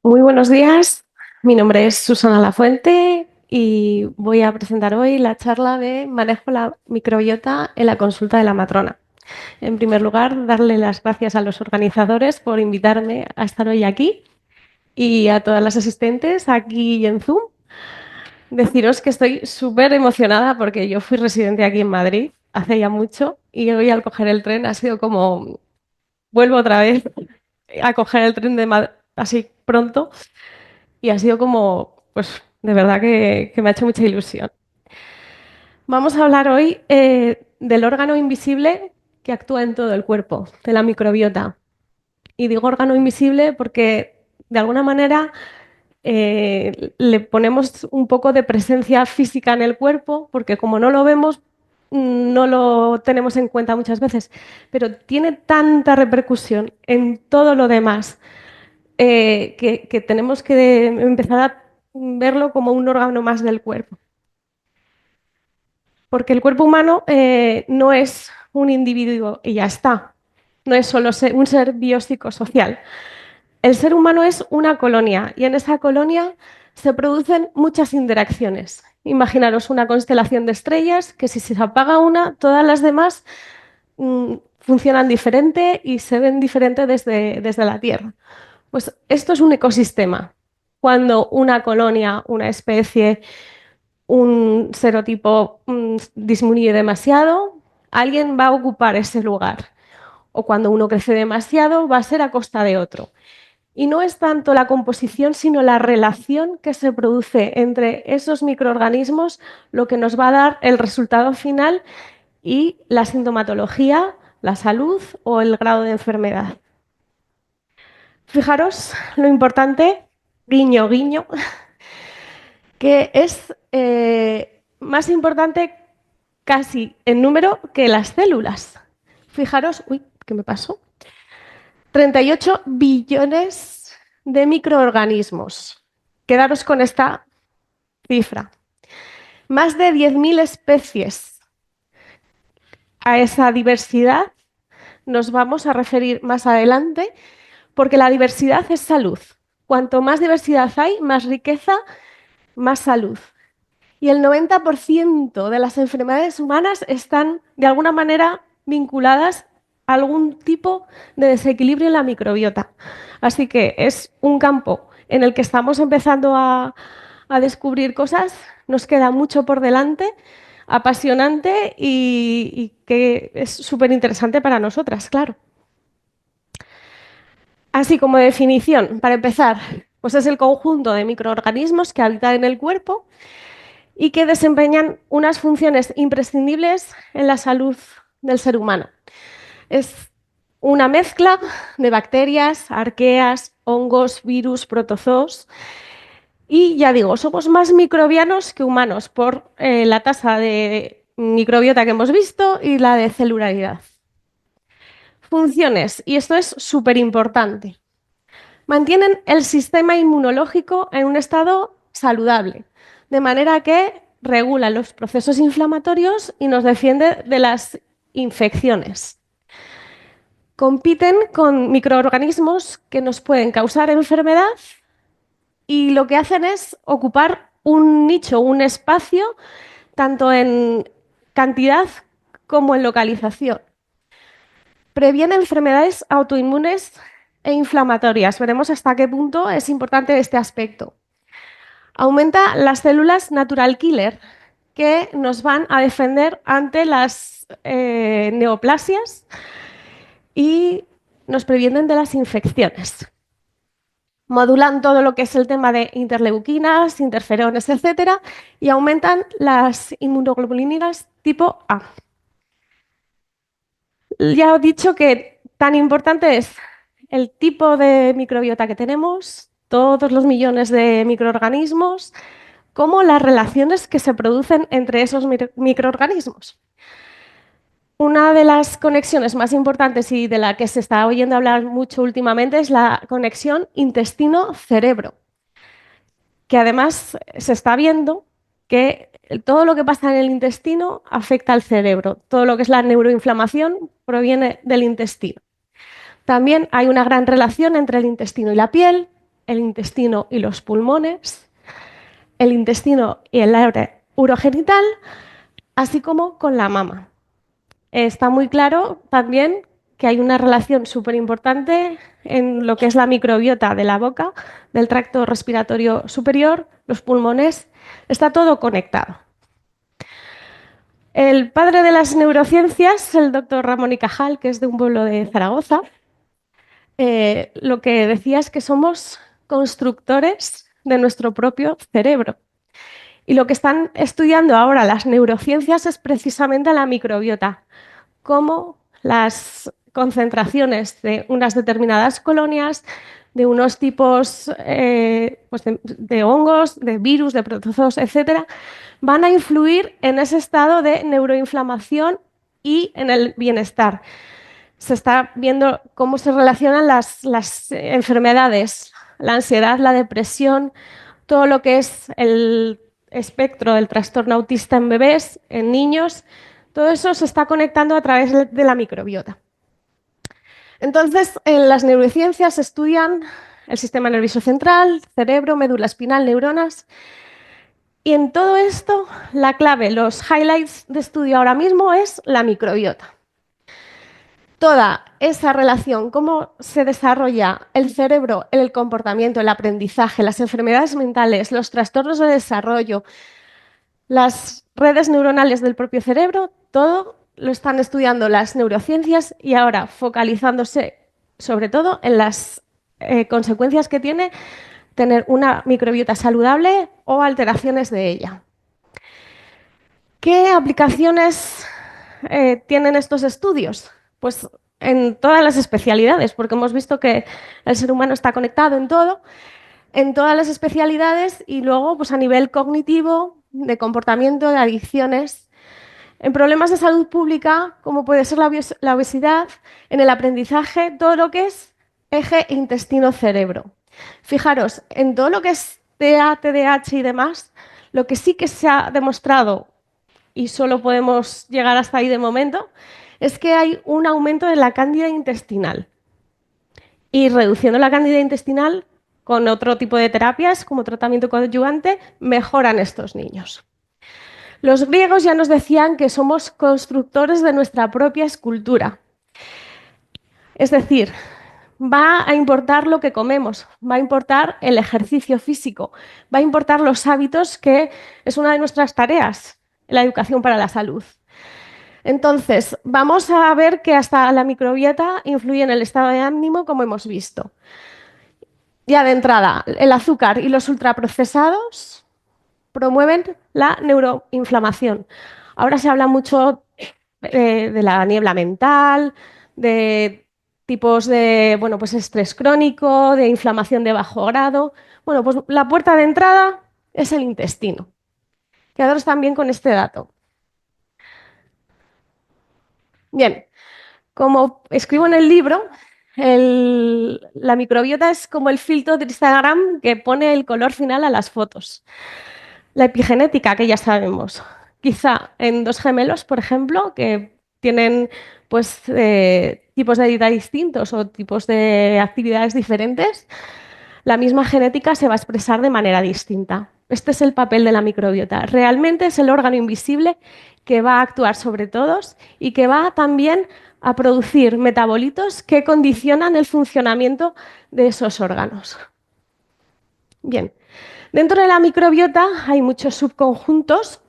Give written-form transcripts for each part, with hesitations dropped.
Muy buenos días, mi nombre es Susana Lafuente y voy a presentar hoy la charla de Manejo la microbiota en la consulta de la matrona. En primer lugar, darle las gracias a los organizadores por invitarme a estar hoy aquí y a todas las asistentes aquí y en Zoom. Deciros que estoy súper emocionada porque yo fui residente aquí en Madrid hace ya mucho y hoy al coger el tren ha sido como vuelvo otra vez a coger el tren de así pronto. Y ha sido como, pues, de verdad que me ha hecho mucha ilusión. Vamos a hablar hoy del órgano invisible que actúa en todo el cuerpo, de la microbiota. Y digo órgano invisible porque, de alguna manera, le ponemos un poco de presencia física en el cuerpo, porque como no lo vemos, no lo tenemos en cuenta muchas veces, pero tiene tanta repercusión en todo lo demás que tenemos que empezar a verlo como un órgano más del cuerpo. Porque el cuerpo humano no es un individuo y ya está. No es solo un ser biopsicosocial. El ser humano es una colonia y en esa colonia se producen muchas interacciones. Imaginaros una constelación de estrellas que si se apaga una, todas las demás funcionan diferente y se ven diferente desde la Tierra. Pues esto es un ecosistema. Cuando una colonia, una especie, un serotipo disminuye demasiado, alguien va a ocupar ese lugar. O cuando uno crece demasiado, va a ser a costa de otro. Y no es tanto la composición, sino la relación que se produce entre esos microorganismos lo que nos va a dar el resultado final y la sintomatología, la salud o el grado de enfermedad. Fijaros lo importante, guiño, guiño, que es más importante casi en número que las células. Fijaros, uy, ¿qué me pasó? 38 billones de microorganismos. Quedaros con esta cifra. Más de 10.000 especies. A esa diversidad nos vamos a referir más adelante porque la diversidad es salud. Cuanto más diversidad hay, más riqueza, más salud. Y el 90% de las enfermedades humanas están de alguna manera vinculadas a algún tipo de desequilibrio en la microbiota. Así que es un campo en el que estamos empezando a descubrir cosas, nos queda mucho por delante, apasionante y que es súper interesante para nosotras, claro. Así como definición, para empezar, pues es el conjunto de microorganismos que habitan en el cuerpo y que desempeñan unas funciones imprescindibles en la salud del ser humano. Es una mezcla de bacterias, arqueas, hongos, virus, protozoos. Y ya digo, somos más microbianos que humanos por la tasa de microbiota que hemos visto y la de celularidad. Funciones, y esto es súper importante. Mantienen el sistema inmunológico en un estado saludable, de manera que regula los procesos inflamatorios y nos defiende de las infecciones. Compiten con microorganismos que nos pueden causar enfermedad y lo que hacen es ocupar un nicho, un espacio, tanto en cantidad como en localización. Previene enfermedades autoinmunes e inflamatorias. Veremos hasta qué punto es importante este aspecto. Aumenta las células natural killer que nos van a defender ante las neoplasias y nos previenen de las infecciones. Modulan todo lo que es el tema de interleuquinas, interferones, etcétera, y aumentan las inmunoglobulinas tipo A. Ya os he dicho que tan importante es el tipo de microbiota que tenemos, todos los millones de microorganismos, como las relaciones que se producen entre esos microorganismos. Una de las conexiones más importantes y de la que se está oyendo hablar mucho últimamente es la conexión intestino-cerebro, que además se está viendo que todo lo que pasa en el intestino afecta al cerebro. Todo lo que es la neuroinflamación proviene del intestino. También hay una gran relación entre el intestino y la piel, el intestino y los pulmones, el intestino y el área urogenital, así como con la mama. Está muy claro también que hay una relación súper importante en lo que es la microbiota de la boca, del tracto respiratorio superior, los pulmones, está todo conectado. El padre de las neurociencias, el doctor Ramón y Cajal, que es de un pueblo de Zaragoza, lo que decía es que somos constructores de nuestro propio cerebro. Y lo que están estudiando ahora las neurociencias es precisamente la microbiota, cómo las concentraciones de unas determinadas colonias, de unos tipos pues de hongos, de virus, de protozoos, etcétera, van a influir en ese estado de neuroinflamación y en el bienestar. Se está viendo cómo se relacionan las enfermedades, la ansiedad, la depresión, todo lo que es el espectro del trastorno autista en bebés, en niños, todo eso se está conectando a través de la microbiota. Entonces, en las neurociencias se estudian el sistema nervioso central, cerebro, médula espinal, neuronas. Y en todo esto, la clave, los highlights de estudio ahora mismo es la microbiota. Toda esa relación, cómo se desarrolla el cerebro, el comportamiento, el aprendizaje, las enfermedades mentales, los trastornos de desarrollo, las redes neuronales del propio cerebro, todo lo están estudiando las neurociencias y ahora focalizándose sobre todo en las consecuencias que tiene tener una microbiota saludable o alteraciones de ella. ¿Qué aplicaciones tienen estos estudios? Pues en todas las especialidades, porque hemos visto que el ser humano está conectado en todas las especialidades y luego pues a nivel cognitivo, de comportamiento, de adicciones, en problemas de salud pública, como puede ser la obesidad, en el aprendizaje, todo lo que es eje intestino-cerebro. Fijaros, en todo lo que es TEA, TDAH y demás, lo que sí que se ha demostrado, y solo podemos llegar hasta ahí de momento, es que hay un aumento de la cándida intestinal. Y reduciendo la cándida intestinal con otro tipo de terapias, como tratamiento coadyuvante, mejoran estos niños. Los griegos ya nos decían que somos constructores de nuestra propia escultura. Es decir, va a importar lo que comemos, va a importar el ejercicio físico, va a importar los hábitos, que es una de nuestras tareas, la educación para la salud. Entonces, vamos a ver que hasta la microbiota influye en el estado de ánimo, como hemos visto. Ya de entrada, el azúcar y los ultraprocesados promueven la neuroinflamación. Ahora se habla mucho de la niebla mental, de tipos de bueno, pues estrés crónico, de inflamación de bajo grado. Bueno, pues la puerta de entrada es el intestino. Quedaros también con este dato. Bien, como escribo en el libro, la microbiota es como el filtro de Instagram que pone el color final a las fotos. La epigenética, que ya sabemos. Quizá en dos gemelos, por ejemplo, que tienen pues, tipos de dieta distintos o tipos de actividades diferentes, la misma genética se va a expresar de manera distinta. Este es el papel de la microbiota. Realmente es el órgano invisible que va a actuar sobre todos y que va también a producir metabolitos que condicionan el funcionamiento de esos órganos. Bien, dentro de la microbiota hay muchos subconjuntos.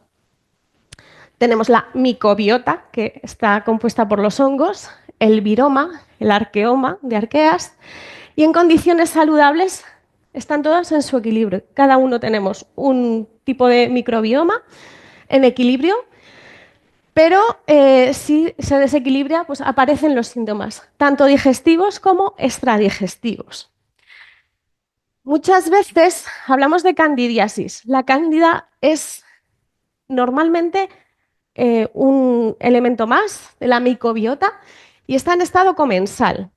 Tenemos la micobiota, que está compuesta por los hongos, el viroma, el arqueoma de arqueas, y en condiciones saludables están todas en su equilibrio. Cada uno tenemos un tipo de microbioma en equilibrio, pero si se desequilibra, pues aparecen los síntomas, tanto digestivos como extradigestivos. Muchas veces hablamos de candidiasis. La cándida es normalmente un elemento más de la microbiota y está en estado comensal,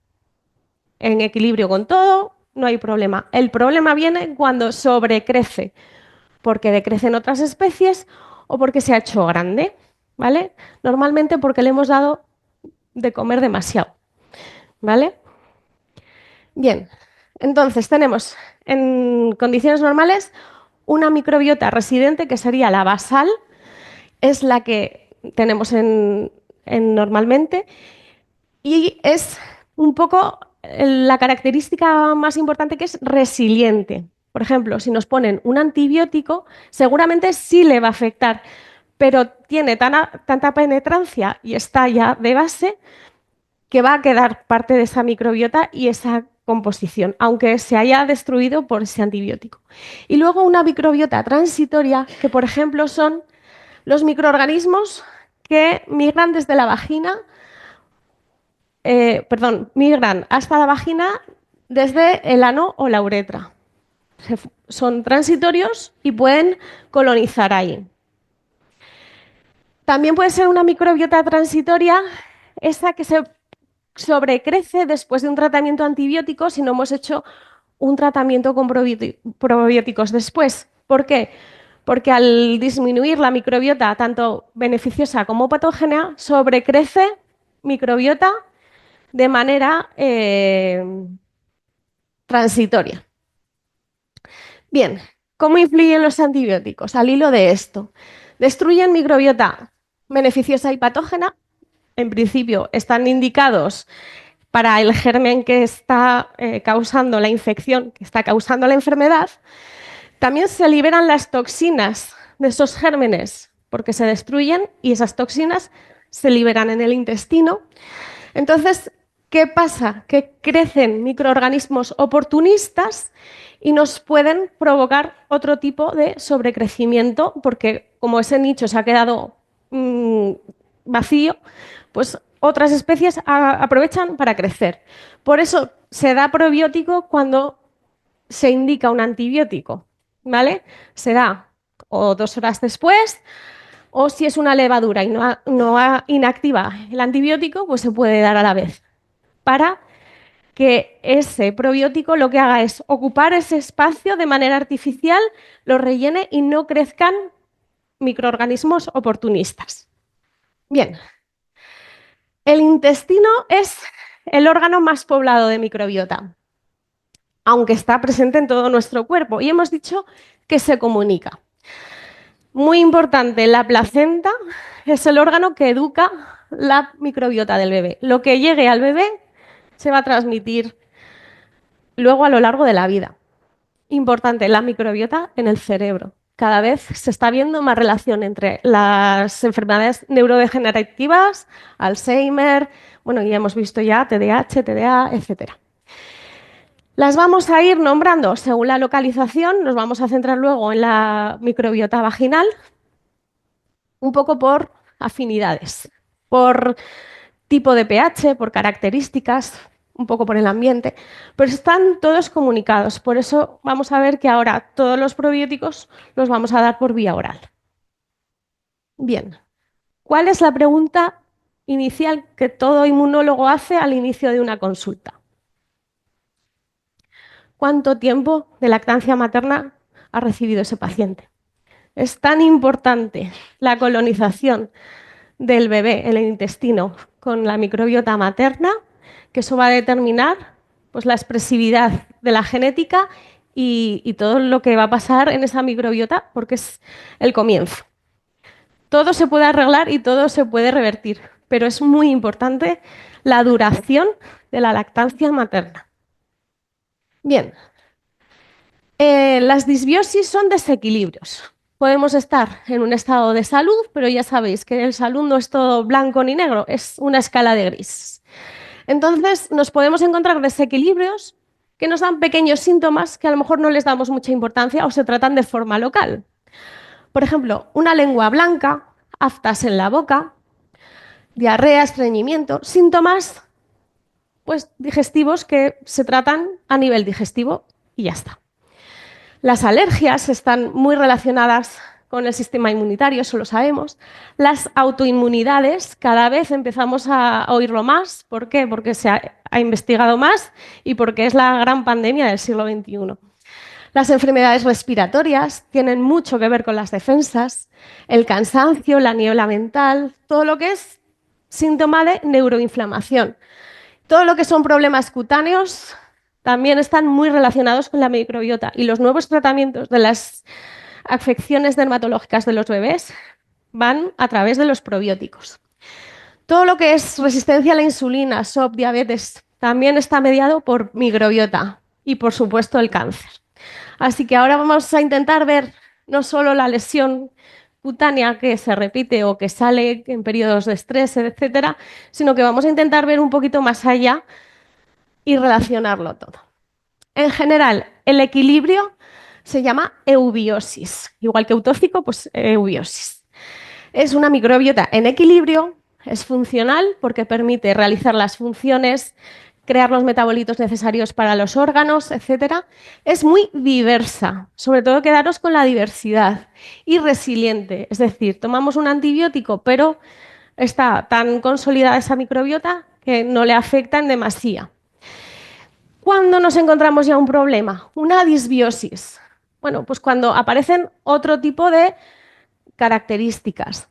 en equilibrio con todo, no hay problema. El problema viene cuando sobrecrece, porque decrecen otras especies o porque se ha hecho grande, ¿vale? Normalmente porque le hemos dado de comer demasiado, ¿vale? Bien, Entonces, tenemos en condiciones normales una microbiota residente, que sería la basal, es la que tenemos normalmente, y es un poco la característica más importante, que es resiliente. Por ejemplo, si nos ponen un antibiótico, seguramente sí le va a afectar, pero tiene tanta penetrancia y está ya de base que va a quedar parte de esa microbiota y esa composición, aunque se haya destruido por ese antibiótico. Y luego una microbiota transitoria, que por ejemplo son los microorganismos que migran desde la vagina, migran hasta la vagina desde el ano o la uretra. Son transitorios y pueden colonizar ahí. También puede ser una microbiota transitoria esa que se sobrecrece después de un tratamiento antibiótico si no hemos hecho un tratamiento con probióticos después. ¿Por qué? Porque al disminuir la microbiota, tanto beneficiosa como patógena, sobrecrece microbiota de manera transitoria. Bien, ¿cómo influyen los antibióticos? Al hilo de esto, destruyen microbiota beneficiosa y patógena. En principio, están indicados para el germen que está causando la infección, que está causando la enfermedad. También se liberan las toxinas de esos gérmenes porque se destruyen y esas toxinas se liberan en el intestino. Entonces, ¿qué pasa? Que crecen microorganismos oportunistas y nos pueden provocar otro tipo de sobrecrecimiento porque como ese nicho se ha quedado vacío, pues otras especies aprovechan para crecer. Por eso se da probiótico cuando se indica un antibiótico, ¿vale? Se da o 2 horas después, o si es una levadura y no inactiva el antibiótico, pues se puede dar a la vez, para que ese probiótico lo que haga es ocupar ese espacio de manera artificial, lo rellene y no crezcan microorganismos oportunistas. Bien, el intestino es el órgano más poblado de microbiota, aunque está presente en todo nuestro cuerpo, y hemos dicho que se comunica. Muy importante, la placenta es el órgano que educa la microbiota del bebé. Lo que llegue al bebé se va a transmitir luego a lo largo de la vida. Importante, la microbiota en el cerebro. Cada vez se está viendo más relación entre las enfermedades neurodegenerativas, Alzheimer, bueno, ya hemos visto ya TDAH, TDA, etcétera. Las vamos a ir nombrando según la localización, nos vamos a centrar luego en la microbiota vaginal, un poco por afinidades, por tipo de pH, por características, un poco por el ambiente, pero están todos comunicados. Por eso vamos a ver que ahora todos los probióticos los vamos a dar por vía oral. Bien, ¿cuál es la pregunta inicial que todo inmunólogo hace al inicio de una consulta? ¿Cuánto tiempo de lactancia materna ha recibido ese paciente? Es tan importante la colonización del bebé en el intestino con la microbiota materna que eso va a determinar pues, la expresividad de la genética y todo lo que va a pasar en esa microbiota, porque es el comienzo. Todo se puede arreglar y todo se puede revertir, pero es muy importante la duración de la lactancia materna. Bien, las disbiosis son desequilibrios. Podemos estar en un estado de salud, pero ya sabéis que el salud no es todo blanco ni negro, es una escala de grises. Entonces, nos podemos encontrar desequilibrios que nos dan pequeños síntomas que a lo mejor no les damos mucha importancia o se tratan de forma local. Por ejemplo, una lengua blanca, aftas en la boca, diarrea, estreñimiento, síntomas pues, digestivos que se tratan a nivel digestivo y ya está. Las alergias están muy relacionadas con el sistema inmunitario, eso lo sabemos. Las autoinmunidades, cada vez empezamos a oírlo más. ¿Por qué? Porque se ha investigado más y porque es la gran pandemia del siglo XXI. Las enfermedades respiratorias tienen mucho que ver con las defensas, el cansancio, la niebla mental, todo lo que es síntoma de neuroinflamación. Todo lo que son problemas cutáneos también están muy relacionados con la microbiota y los nuevos tratamientos de las afecciones dermatológicas de los bebés van a través de los probióticos. Todo lo que es resistencia a la insulina, SOP, diabetes, también está mediado por microbiota y, por supuesto, el cáncer. Así que ahora vamos a intentar ver no solo la lesión cutánea que se repite o que sale en periodos de estrés, etcétera, sino que vamos a intentar ver un poquito más allá y relacionarlo todo. En general, el equilibrio se llama eubiosis, igual que eutóxico, pues eubiosis. Es una microbiota en equilibrio, es funcional porque permite realizar las funciones, crear los metabolitos necesarios para los órganos, etc. Es muy diversa, sobre todo quedaros con la diversidad, y resiliente, es decir, tomamos un antibiótico, pero está tan consolidada esa microbiota que no le afecta en demasía. ¿Cuándo nos encontramos ya un problema? Una disbiosis. Bueno, pues cuando aparecen otro tipo de características.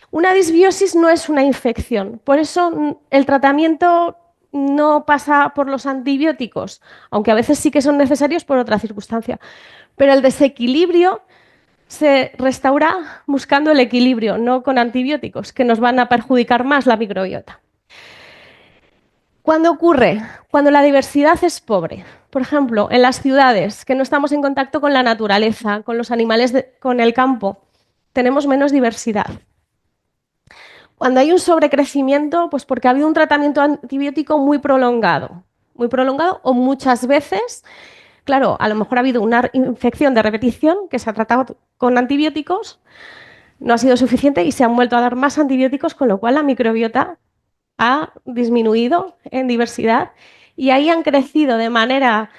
Una disbiosis no es una infección, por eso el tratamiento no pasa por los antibióticos, aunque a veces sí que son necesarios por otra circunstancia. Pero el desequilibrio se restaura buscando el equilibrio, no con antibióticos, que nos van a perjudicar más la microbiota. ¿Cuándo ocurre? Cuando la diversidad es pobre. Por ejemplo, en las ciudades, que no estamos en contacto con la naturaleza, con los animales, con el campo, tenemos menos diversidad. Cuando hay un sobrecrecimiento, pues porque ha habido un tratamiento antibiótico muy prolongado o muchas veces, claro, a lo mejor ha habido una infección de repetición que se ha tratado con antibióticos, no ha sido suficiente y se han vuelto a dar más antibióticos, con lo cual la microbiota ha disminuido en diversidad y ahí han crecido de manera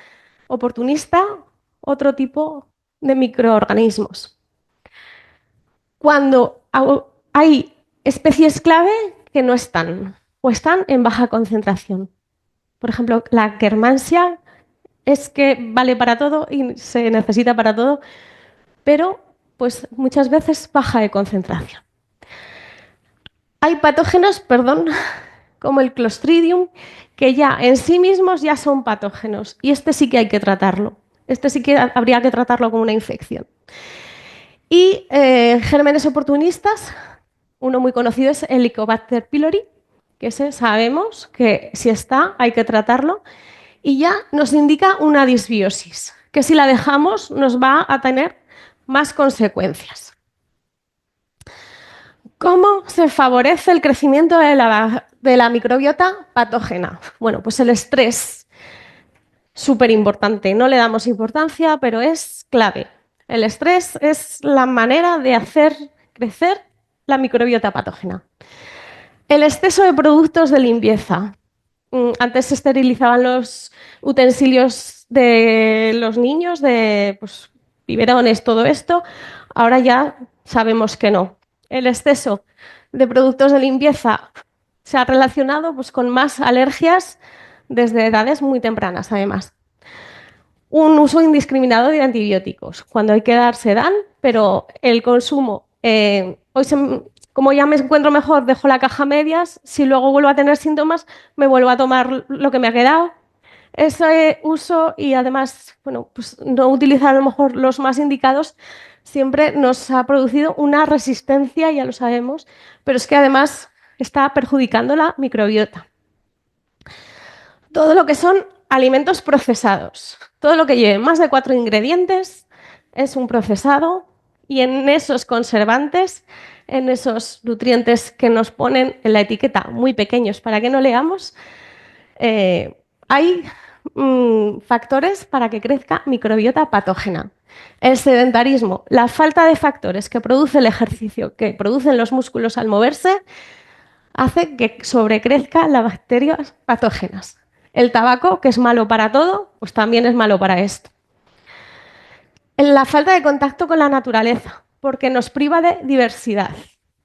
oportunista otro tipo de microorganismos. Cuando hay especies clave que no están o están en baja concentración. Por ejemplo, la Akkermansia es que vale para todo y se necesita para todo, pero pues muchas veces baja de concentración. Hay patógenos, perdón, como el Clostridium, que ya en sí mismos ya son patógenos y este sí que hay que tratarlo. Este sí que habría que tratarlo como una infección. Y gérmenes oportunistas, uno muy conocido es el Helicobacter pylori, que ese sabemos que si está hay que tratarlo y ya nos indica una disbiosis, que si la dejamos nos va a tener más consecuencias. ¿Cómo se favorece el crecimiento de la microbiota patógena? Bueno, pues el estrés, súper importante. No le damos importancia, pero es clave. El estrés es la manera de hacer crecer la microbiota patógena. El exceso de productos de limpieza. Antes se esterilizaban los utensilios de los niños, de pues, biberones, todo esto. Ahora ya sabemos que no. El exceso de productos de limpieza se ha relacionado pues, con más alergias desde edades muy tempranas, además. Un uso indiscriminado de antibióticos. Cuando hay que dar, se dan, pero el consumo, como ya me encuentro mejor, dejo la caja a medias. Si luego vuelvo a tener síntomas, me vuelvo a tomar lo que me ha quedado. Ese uso y además, bueno, pues no utilizar a lo mejor los más indicados siempre nos ha producido una resistencia, ya lo sabemos, pero es que además está perjudicando la microbiota. Todo lo que son alimentos procesados, todo lo que lleve más de 4 ingredientes es un procesado y en esos conservantes, en esos nutrientes que nos ponen en la etiqueta muy pequeños para que no leamos, hay factores para que crezca microbiota patógena. El sedentarismo, la falta de factores que produce el ejercicio, que producen los músculos al moverse, hace que sobrecrezca las bacterias patógenas. El tabaco, que es malo para todo, pues también es malo para esto. La falta de contacto con la naturaleza, porque nos priva de diversidad.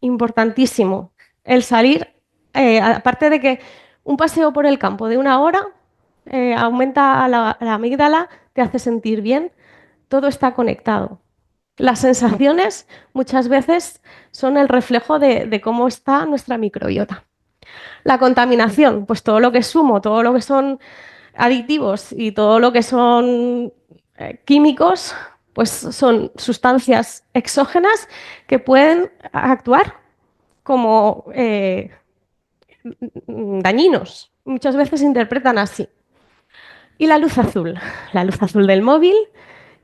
Importantísimo. El salir, aparte de que un paseo por el campo de 1 hora aumenta la amígdala, te hace sentir bien, todo está conectado. Las sensaciones muchas veces son el reflejo de cómo está nuestra microbiota. La contaminación, pues todo lo que es humo, todo lo que son aditivos y todo lo que son químicos, pues son sustancias exógenas que pueden actuar como dañinos. Muchas veces se interpretan así. Y la luz azul del móvil,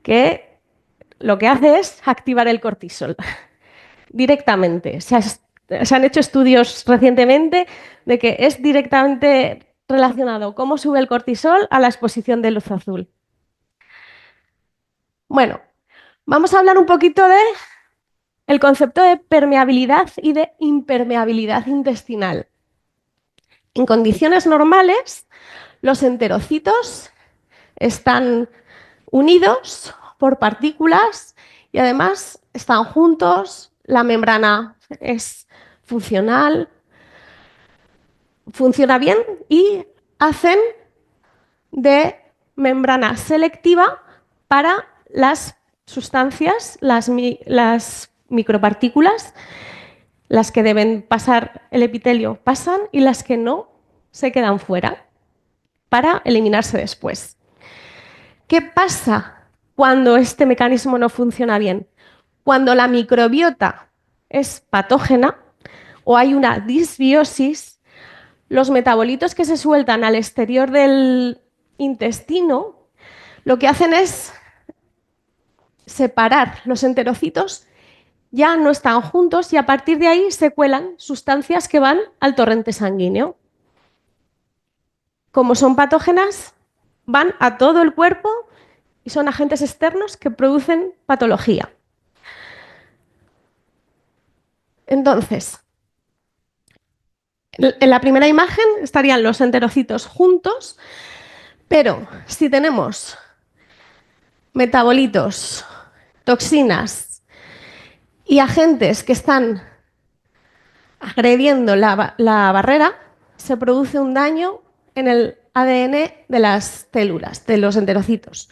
que lo que hace es activar el cortisol directamente. Se han hecho estudios recientemente de que es directamente relacionado cómo sube el cortisol a la exposición de luz azul. Bueno, vamos a hablar un poquito de el concepto de permeabilidad y de impermeabilidad intestinal. En condiciones normales, los enterocitos están unidos por partículas y además están juntos, la membrana es funcional, funciona bien y hacen de membrana selectiva para las sustancias, las micropartículas, las que deben pasar el epitelio pasan y las que no se quedan fuera para eliminarse después. ¿Qué pasa cuando este mecanismo no funciona bien? Cuando la microbiota es patógena o hay una disbiosis, los metabolitos que se sueltan al exterior del intestino lo que hacen es separar los enterocitos, ya no están juntos y a partir de ahí se cuelan sustancias que van al torrente sanguíneo. Como son patógenas, van a todo el cuerpo y son agentes externos que producen patología. Entonces, en la primera imagen estarían los enterocitos juntos, pero si tenemos metabolitos, toxinas y agentes que están agrediendo la barrera, se produce un daño en el ADN de las células, de los enterocitos.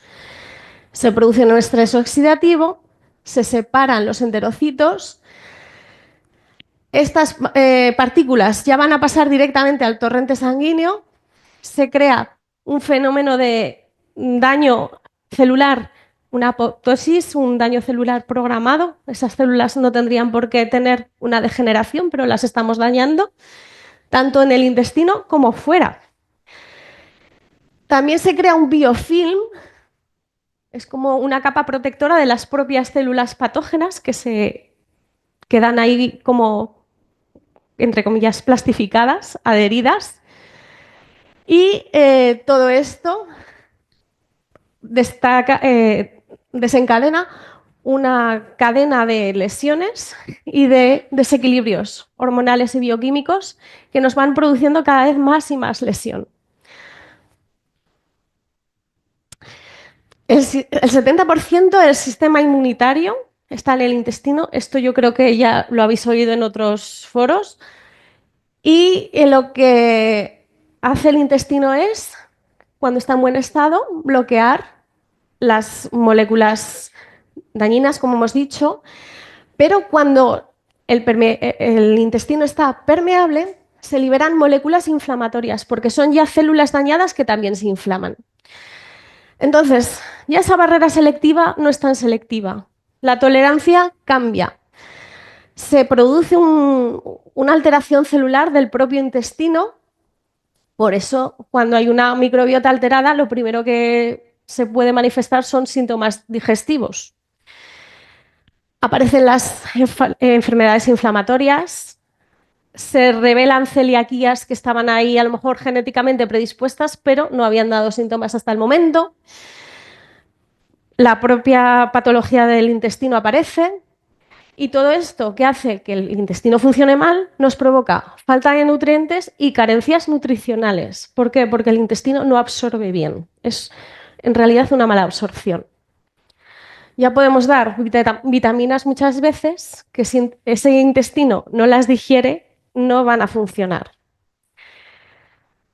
Se produce un estrés oxidativo, se separan los enterocitos. Estas partículas ya van a pasar directamente al torrente sanguíneo, se crea un fenómeno de daño celular, una apoptosis, un daño celular programado. Esas células no tendrían por qué tener una degeneración, pero las estamos dañando, tanto en el intestino como fuera. También se crea un biofilm, es como una capa protectora de las propias células patógenas que se quedan ahí como, entre comillas, plastificadas, adheridas. Y todo esto desencadena una cadena de lesiones y de desequilibrios hormonales y bioquímicos que nos van produciendo cada vez más y más lesión. El 70% del sistema inmunitario está en el intestino. Esto yo creo que ya lo habéis oído en otros foros. Y lo que hace el intestino es, cuando está en buen estado, bloquear las moléculas dañinas, como hemos dicho, pero cuando el intestino está permeable, se liberan moléculas inflamatorias, porque son ya células dañadas que también se inflaman. Entonces, ya esa barrera selectiva no es tan selectiva. La tolerancia cambia. Se produce una alteración celular del propio intestino. Por eso, cuando hay una microbiota alterada, lo primero que se puede manifestar son síntomas digestivos. Aparecen las enfermedades inflamatorias, se revelan celiaquías que estaban ahí a lo mejor genéticamente predispuestas, pero no habían dado síntomas hasta el momento. La propia patología del intestino aparece y todo esto que hace que el intestino funcione mal nos provoca falta de nutrientes y carencias nutricionales. ¿Por qué? Porque el intestino no absorbe bien. Es en realidad una mala absorción. Ya podemos dar vitaminas muchas veces que si ese intestino no las digiere, no van a funcionar.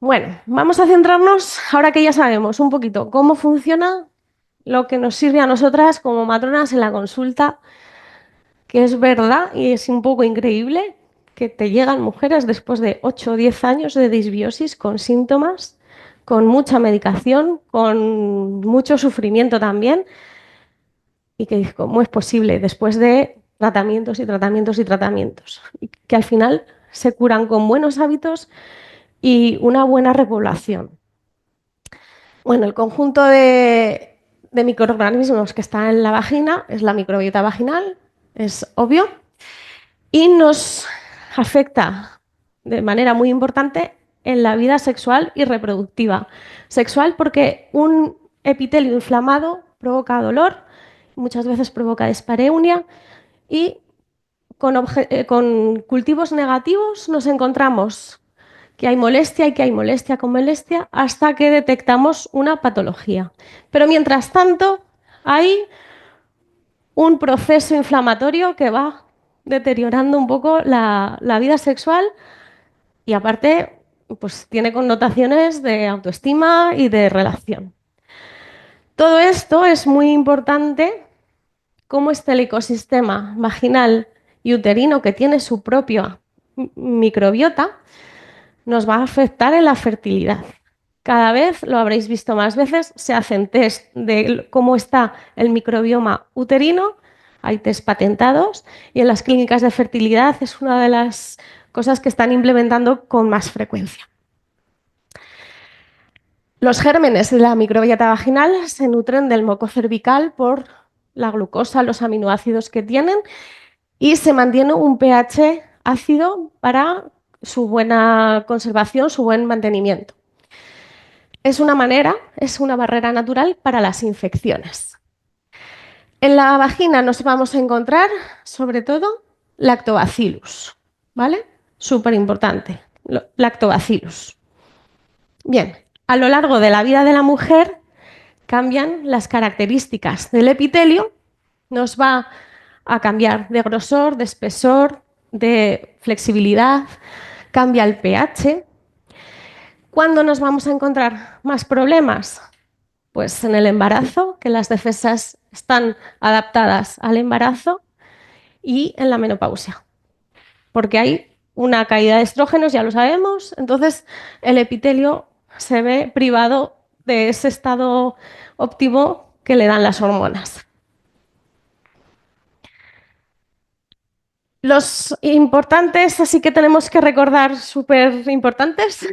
Bueno, vamos a centrarnos, ahora que ya sabemos un poquito cómo funciona, lo que nos sirve a nosotras como matronas en la consulta, que es verdad y es un poco increíble que te llegan mujeres después de 8 o 10 años de disbiosis con síntomas con mucha medicación, con mucho sufrimiento también, y que cómo es posible después de tratamientos y tratamientos y tratamientos, y que al final se curan con buenos hábitos y una buena repoblación. Bueno, el conjunto de microorganismos que está en la vagina es la microbiota vaginal, es obvio, y nos afecta de manera muy importante en la vida sexual y reproductiva. Sexual porque un epitelio inflamado provoca dolor, muchas veces provoca dispareunia y con cultivos negativos nos encontramos que hay molestia y que hay molestia con molestia hasta que detectamos una patología. Pero mientras tanto hay un proceso inflamatorio que va deteriorando un poco la vida sexual y aparte pues tiene connotaciones de autoestima y de relación. Todo esto es muy importante, cómo está el ecosistema vaginal y uterino que tiene su propia microbiota nos va a afectar en la fertilidad. Cada vez, lo habréis visto más veces, se hacen test de cómo está el microbioma uterino, hay test patentados y en las clínicas de fertilidad es una de las cosas que están implementando con más frecuencia. Los gérmenes de la microbiota vaginal se nutren del moco cervical por la glucosa, los aminoácidos que tienen y se mantiene un pH ácido para su buena conservación, su buen mantenimiento. Es una manera, es una barrera natural para las infecciones. En la vagina nos vamos a encontrar, sobre todo, lactobacillus, ¿vale? Súper importante, lactobacillus. Bien, a lo largo de la vida de la mujer cambian las características del epitelio, nos va a cambiar de grosor, de espesor, de flexibilidad, cambia el pH. ¿Cuándo nos vamos a encontrar más problemas? Pues en el embarazo, que las defensas están adaptadas al embarazo, y en la menopausia, porque hay una caída de estrógenos, ya lo sabemos, entonces el epitelio se ve privado de ese estado óptimo que le dan las hormonas. Los importantes, así que tenemos que recordar, súper importantes,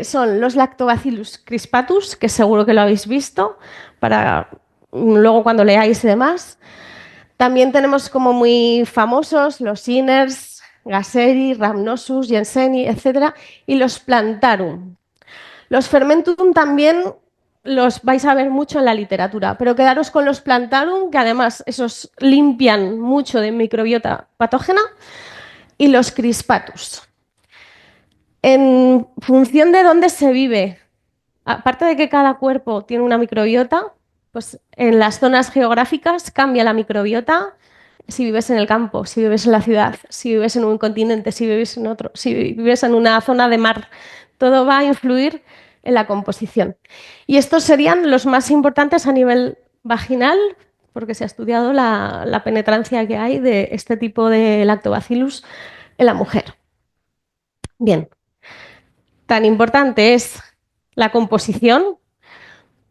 son los Lactobacillus crispatus, que seguro que lo habéis visto, para luego cuando leáis y demás. También tenemos como muy famosos los Inners, Gasseri, Rhamnosus, Jenseni, etc. Y los Plantarum. Los Fermentum también los vais a ver mucho en la literatura, pero quedaros con los Plantarum, que además esos limpian mucho de microbiota patógena, y los Crispatus. En función de dónde se vive, aparte de que cada cuerpo tiene una microbiota, pues en las zonas geográficas cambia la microbiota. Si vives en el campo, si vives en la ciudad, si vives en un continente, si vives en otro, si vives en una zona de mar, todo va a influir en la composición. Y estos serían los más importantes a nivel vaginal, porque se ha estudiado la penetrancia que hay de este tipo de lactobacillus en la mujer. Bien, tan importante es la composición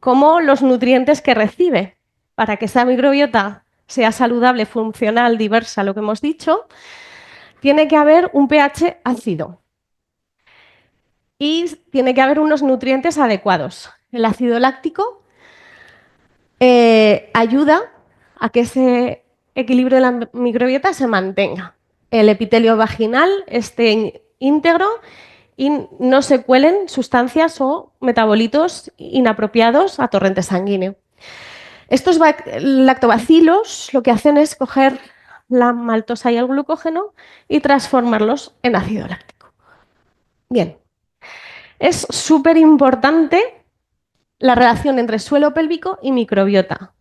como los nutrientes que recibe. Para que esa microbiota sea saludable, funcional, diversa, lo que hemos dicho, tiene que haber un pH ácido y tiene que haber unos nutrientes adecuados. El ácido láctico ayuda a que ese equilibrio de la microbiota se mantenga. El epitelio vaginal esté íntegro y no se cuelen sustancias o metabolitos inapropiados a torrente sanguíneo. Estos lactobacilos lo que hacen es coger la maltosa y el glucógeno y transformarlos en ácido láctico. Bien, es súper importante la relación entre suelo pélvico y microbiota.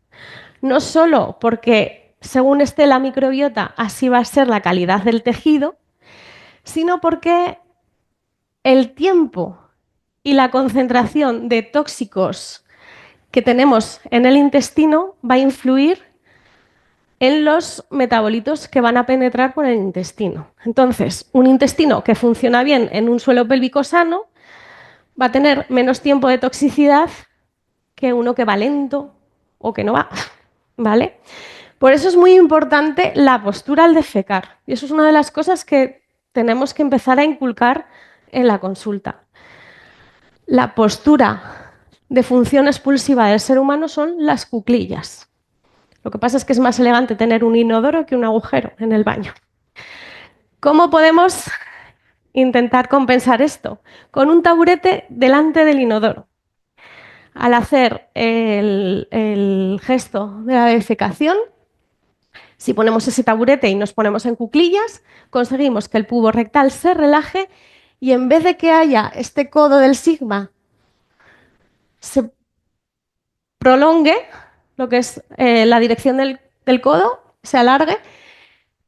No solo porque según esté la microbiota, así va a ser la calidad del tejido, sino porque el tiempo y la concentración de tóxicos que tenemos en el intestino va a influir en los metabolitos que van a penetrar por el intestino. Entonces, un intestino que funciona bien en un suelo pélvico sano va a tener menos tiempo de toxicidad que uno que va lento o que no va, ¿vale? Por eso es muy importante la postura al defecar. Y eso es una de las cosas que tenemos que empezar a inculcar en la consulta. La postura de función expulsiva del ser humano son las cuclillas. Lo que pasa es que es más elegante tener un inodoro que un agujero en el baño. ¿Cómo podemos intentar compensar esto? Con un taburete delante del inodoro. Al hacer el gesto de la defecación, si ponemos ese taburete y nos ponemos en cuclillas, conseguimos que el pubo rectal se relaje y en vez de que haya este codo del sigma, se prolongue, lo que es la dirección del codo, se alargue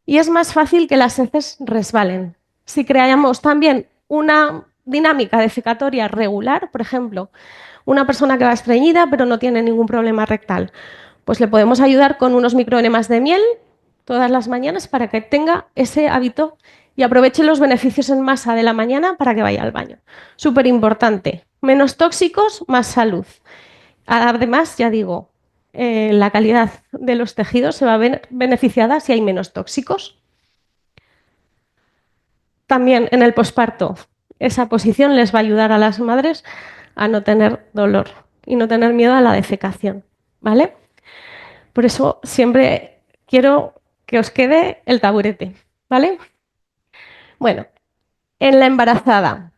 y es más fácil que las heces resbalen. Si creamos también una dinámica defecatoria regular, por ejemplo, una persona que va estreñida pero no tiene ningún problema rectal, pues le podemos ayudar con unos microenemas de miel todas las mañanas para que tenga ese hábito y aproveche los beneficios en masa de la mañana para que vaya al baño. Súper importante. Menos tóxicos, más salud. Además, ya digo, la calidad de los tejidos se va a ver beneficiada si hay menos tóxicos. También en el posparto, esa posición les va a ayudar a las madres a no tener dolor y no tener miedo a la defecación, ¿vale? Por eso siempre quiero que os quede el taburete, ¿vale? Bueno, en la embarazada.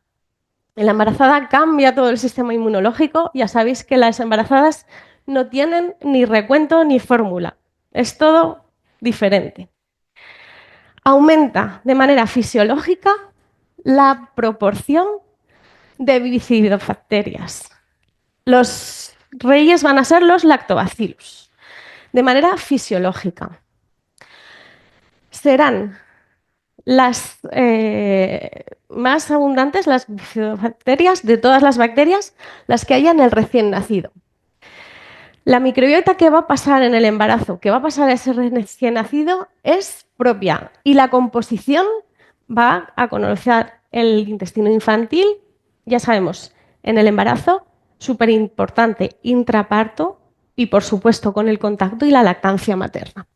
En la embarazada cambia todo el sistema inmunológico. Ya sabéis que las embarazadas no tienen ni recuento ni fórmula. Es todo diferente. Aumenta de manera fisiológica la proporción de bifidobacterias. Los reyes van a ser los lactobacillus, de manera fisiológica. Serán las más abundantes, las bifidobacterias, de todas las bacterias, las que haya en el recién nacido. La microbiota que va a pasar en el embarazo, que va a pasar a ese recién nacido, es propia y la composición va a conocer el intestino infantil, ya sabemos, en el embarazo, súper importante, intraparto y por supuesto con el contacto y la lactancia materna.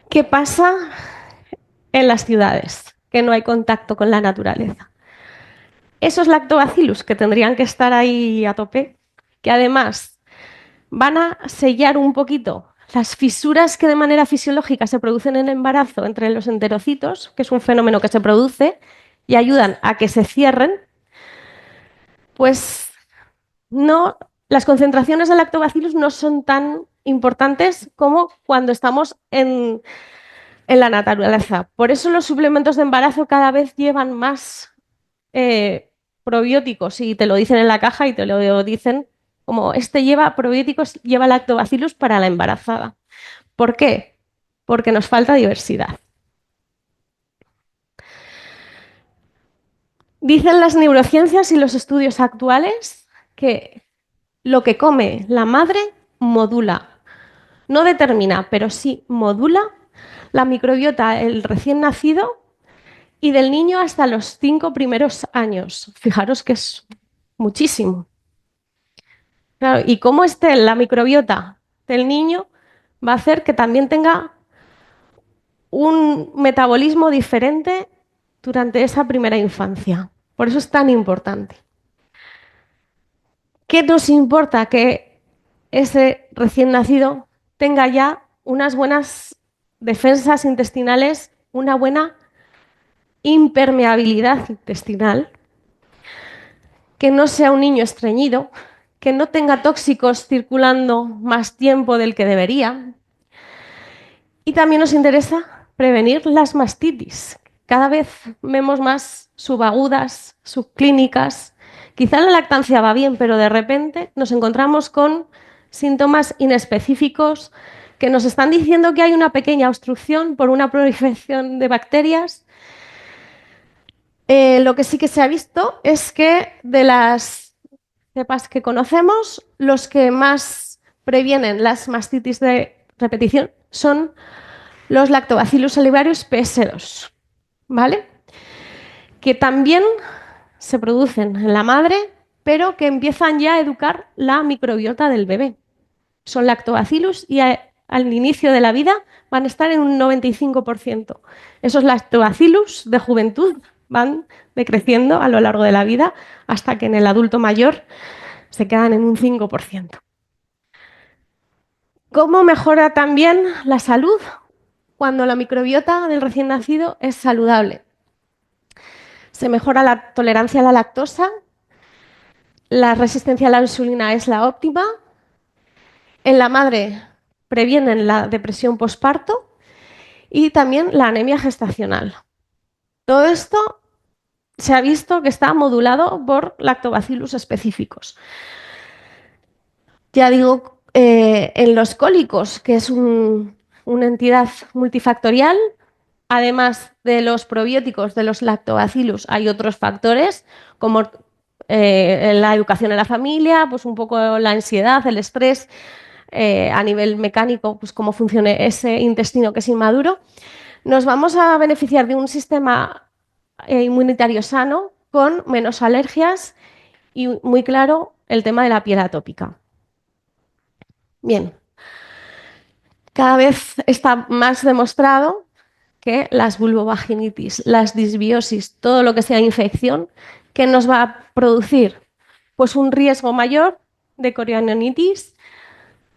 ¿Qué pasa en las ciudades? Que no hay contacto con la naturaleza. Esos lactobacillus que tendrían que estar ahí a tope, que además van a sellar un poquito las fisuras que de manera fisiológica se producen en el embarazo entre los enterocitos, que es un fenómeno que se produce, y ayudan a que se cierren, pues no, las concentraciones de lactobacillus no son tan importantes como cuando estamos en la naturaleza. Por eso los suplementos de embarazo cada vez llevan más probióticos y te lo dicen en la caja y te lo dicen como este lleva probióticos, lleva lactobacillus para la embarazada. ¿Por qué? Porque nos falta diversidad. Dicen las neurociencias y los estudios actuales que lo que come la madre modula, no determina, pero sí modula la microbiota del recién nacido y del niño hasta los 5 primeros años. Fijaros que es muchísimo. Claro, y cómo esté la microbiota del niño va a hacer que también tenga un metabolismo diferente durante esa primera infancia. Por eso es tan importante. ¿Qué nos importa que ese recién nacido tenga ya unas buenas defensas intestinales, una buena impermeabilidad intestinal, que no sea un niño estreñido, que no tenga tóxicos circulando más tiempo del que debería? Y también nos interesa prevenir las mastitis. Cada vez vemos más subagudas, subclínicas. Quizá la lactancia va bien, pero de repente nos encontramos con síntomas inespecíficos que nos están diciendo que hay una pequeña obstrucción por una proliferación de bacterias. Lo que sí que se ha visto es que de las cepas que conocemos, los que más previenen las mastitis de repetición son los Lactobacillus salivarius PS2, ¿vale? Que también se producen en la madre, pero que empiezan ya a educar la microbiota del bebé. Son lactobacillus y al inicio de la vida van a estar en un 95%. Esos lactobacillus de juventud van decreciendo a lo largo de la vida hasta que en el adulto mayor se quedan en un 5%. ¿Cómo mejora también la salud cuando la microbiota del recién nacido es saludable? Se mejora la tolerancia a la lactosa, la resistencia a la insulina es la óptima, en la madre previenen la depresión posparto y también la anemia gestacional. Todo esto se ha visto que está modulado por lactobacillus específicos. Ya digo, en los cólicos, que es una entidad multifactorial, además de los probióticos de los lactobacillus, hay otros factores como la educación en la familia, pues un poco la ansiedad, el estrés, a nivel mecánico, pues cómo funciona ese intestino que es inmaduro. Nos vamos a beneficiar de un sistema inmunitario sano con menos alergias y muy claro el tema de la piel atópica. Bien, cada vez está más demostrado que las vulvovaginitis, las disbiosis, todo lo que sea infección, ¿qué nos va a producir? Pues un riesgo mayor de corionitis,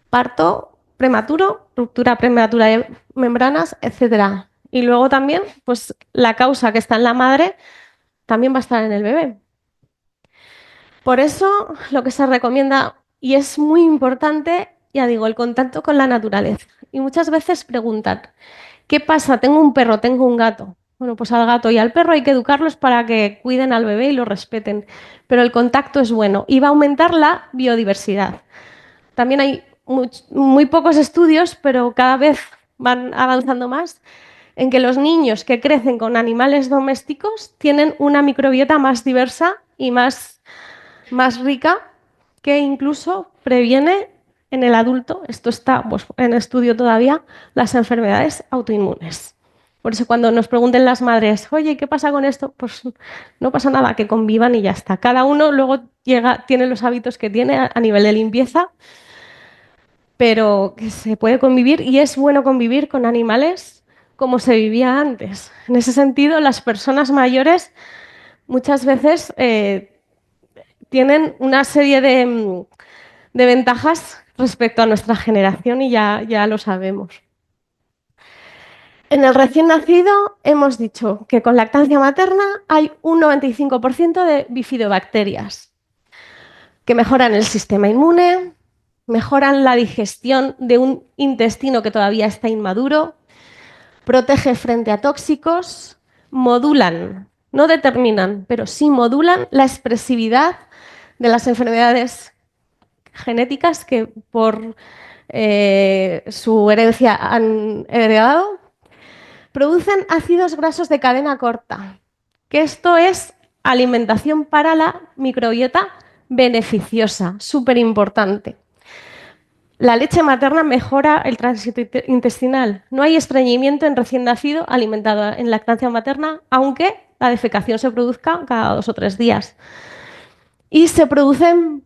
parto prematuro, ruptura prematura de membranas, etc. Y luego también, pues la causa que está en la madre también va a estar en el bebé. Por eso lo que se recomienda, y es muy importante, ya digo, el contacto con la naturaleza. Y muchas veces preguntan, ¿qué pasa? Tengo un perro, tengo un gato. Bueno, pues al gato y al perro hay que educarlos para que cuiden al bebé y lo respeten. Pero el contacto es bueno y va a aumentar la biodiversidad. También hay muy pocos estudios, pero cada vez van avanzando más, en que los niños que crecen con animales domésticos tienen una microbiota más diversa y más rica, que incluso previene en el adulto, esto está pues, en estudio todavía, las enfermedades autoinmunes. Por eso cuando nos pregunten las madres, oye, ¿qué pasa con esto? Pues no pasa nada, que convivan y ya está. Cada uno luego tiene los hábitos que tiene a nivel de limpieza, pero que se puede convivir y es bueno convivir con animales como se vivía antes. En ese sentido, las personas mayores muchas veces tienen una serie de ventajas respecto a nuestra generación y ya lo sabemos. En el recién nacido hemos dicho que con lactancia materna hay un 95% de bifidobacterias que mejoran el sistema inmune, mejoran la digestión de un intestino que todavía está inmaduro, protege frente a tóxicos, modulan, no determinan, pero sí modulan la expresividad de las enfermedades genéticas que por su herencia han heredado, producen ácidos grasos de cadena corta, que esto es alimentación para la microbiota beneficiosa, súper importante. La leche materna mejora el tránsito intestinal. No hay estreñimiento en recién nacido alimentado en lactancia materna, aunque la defecación se produzca cada 2 o 3 días. Y se producen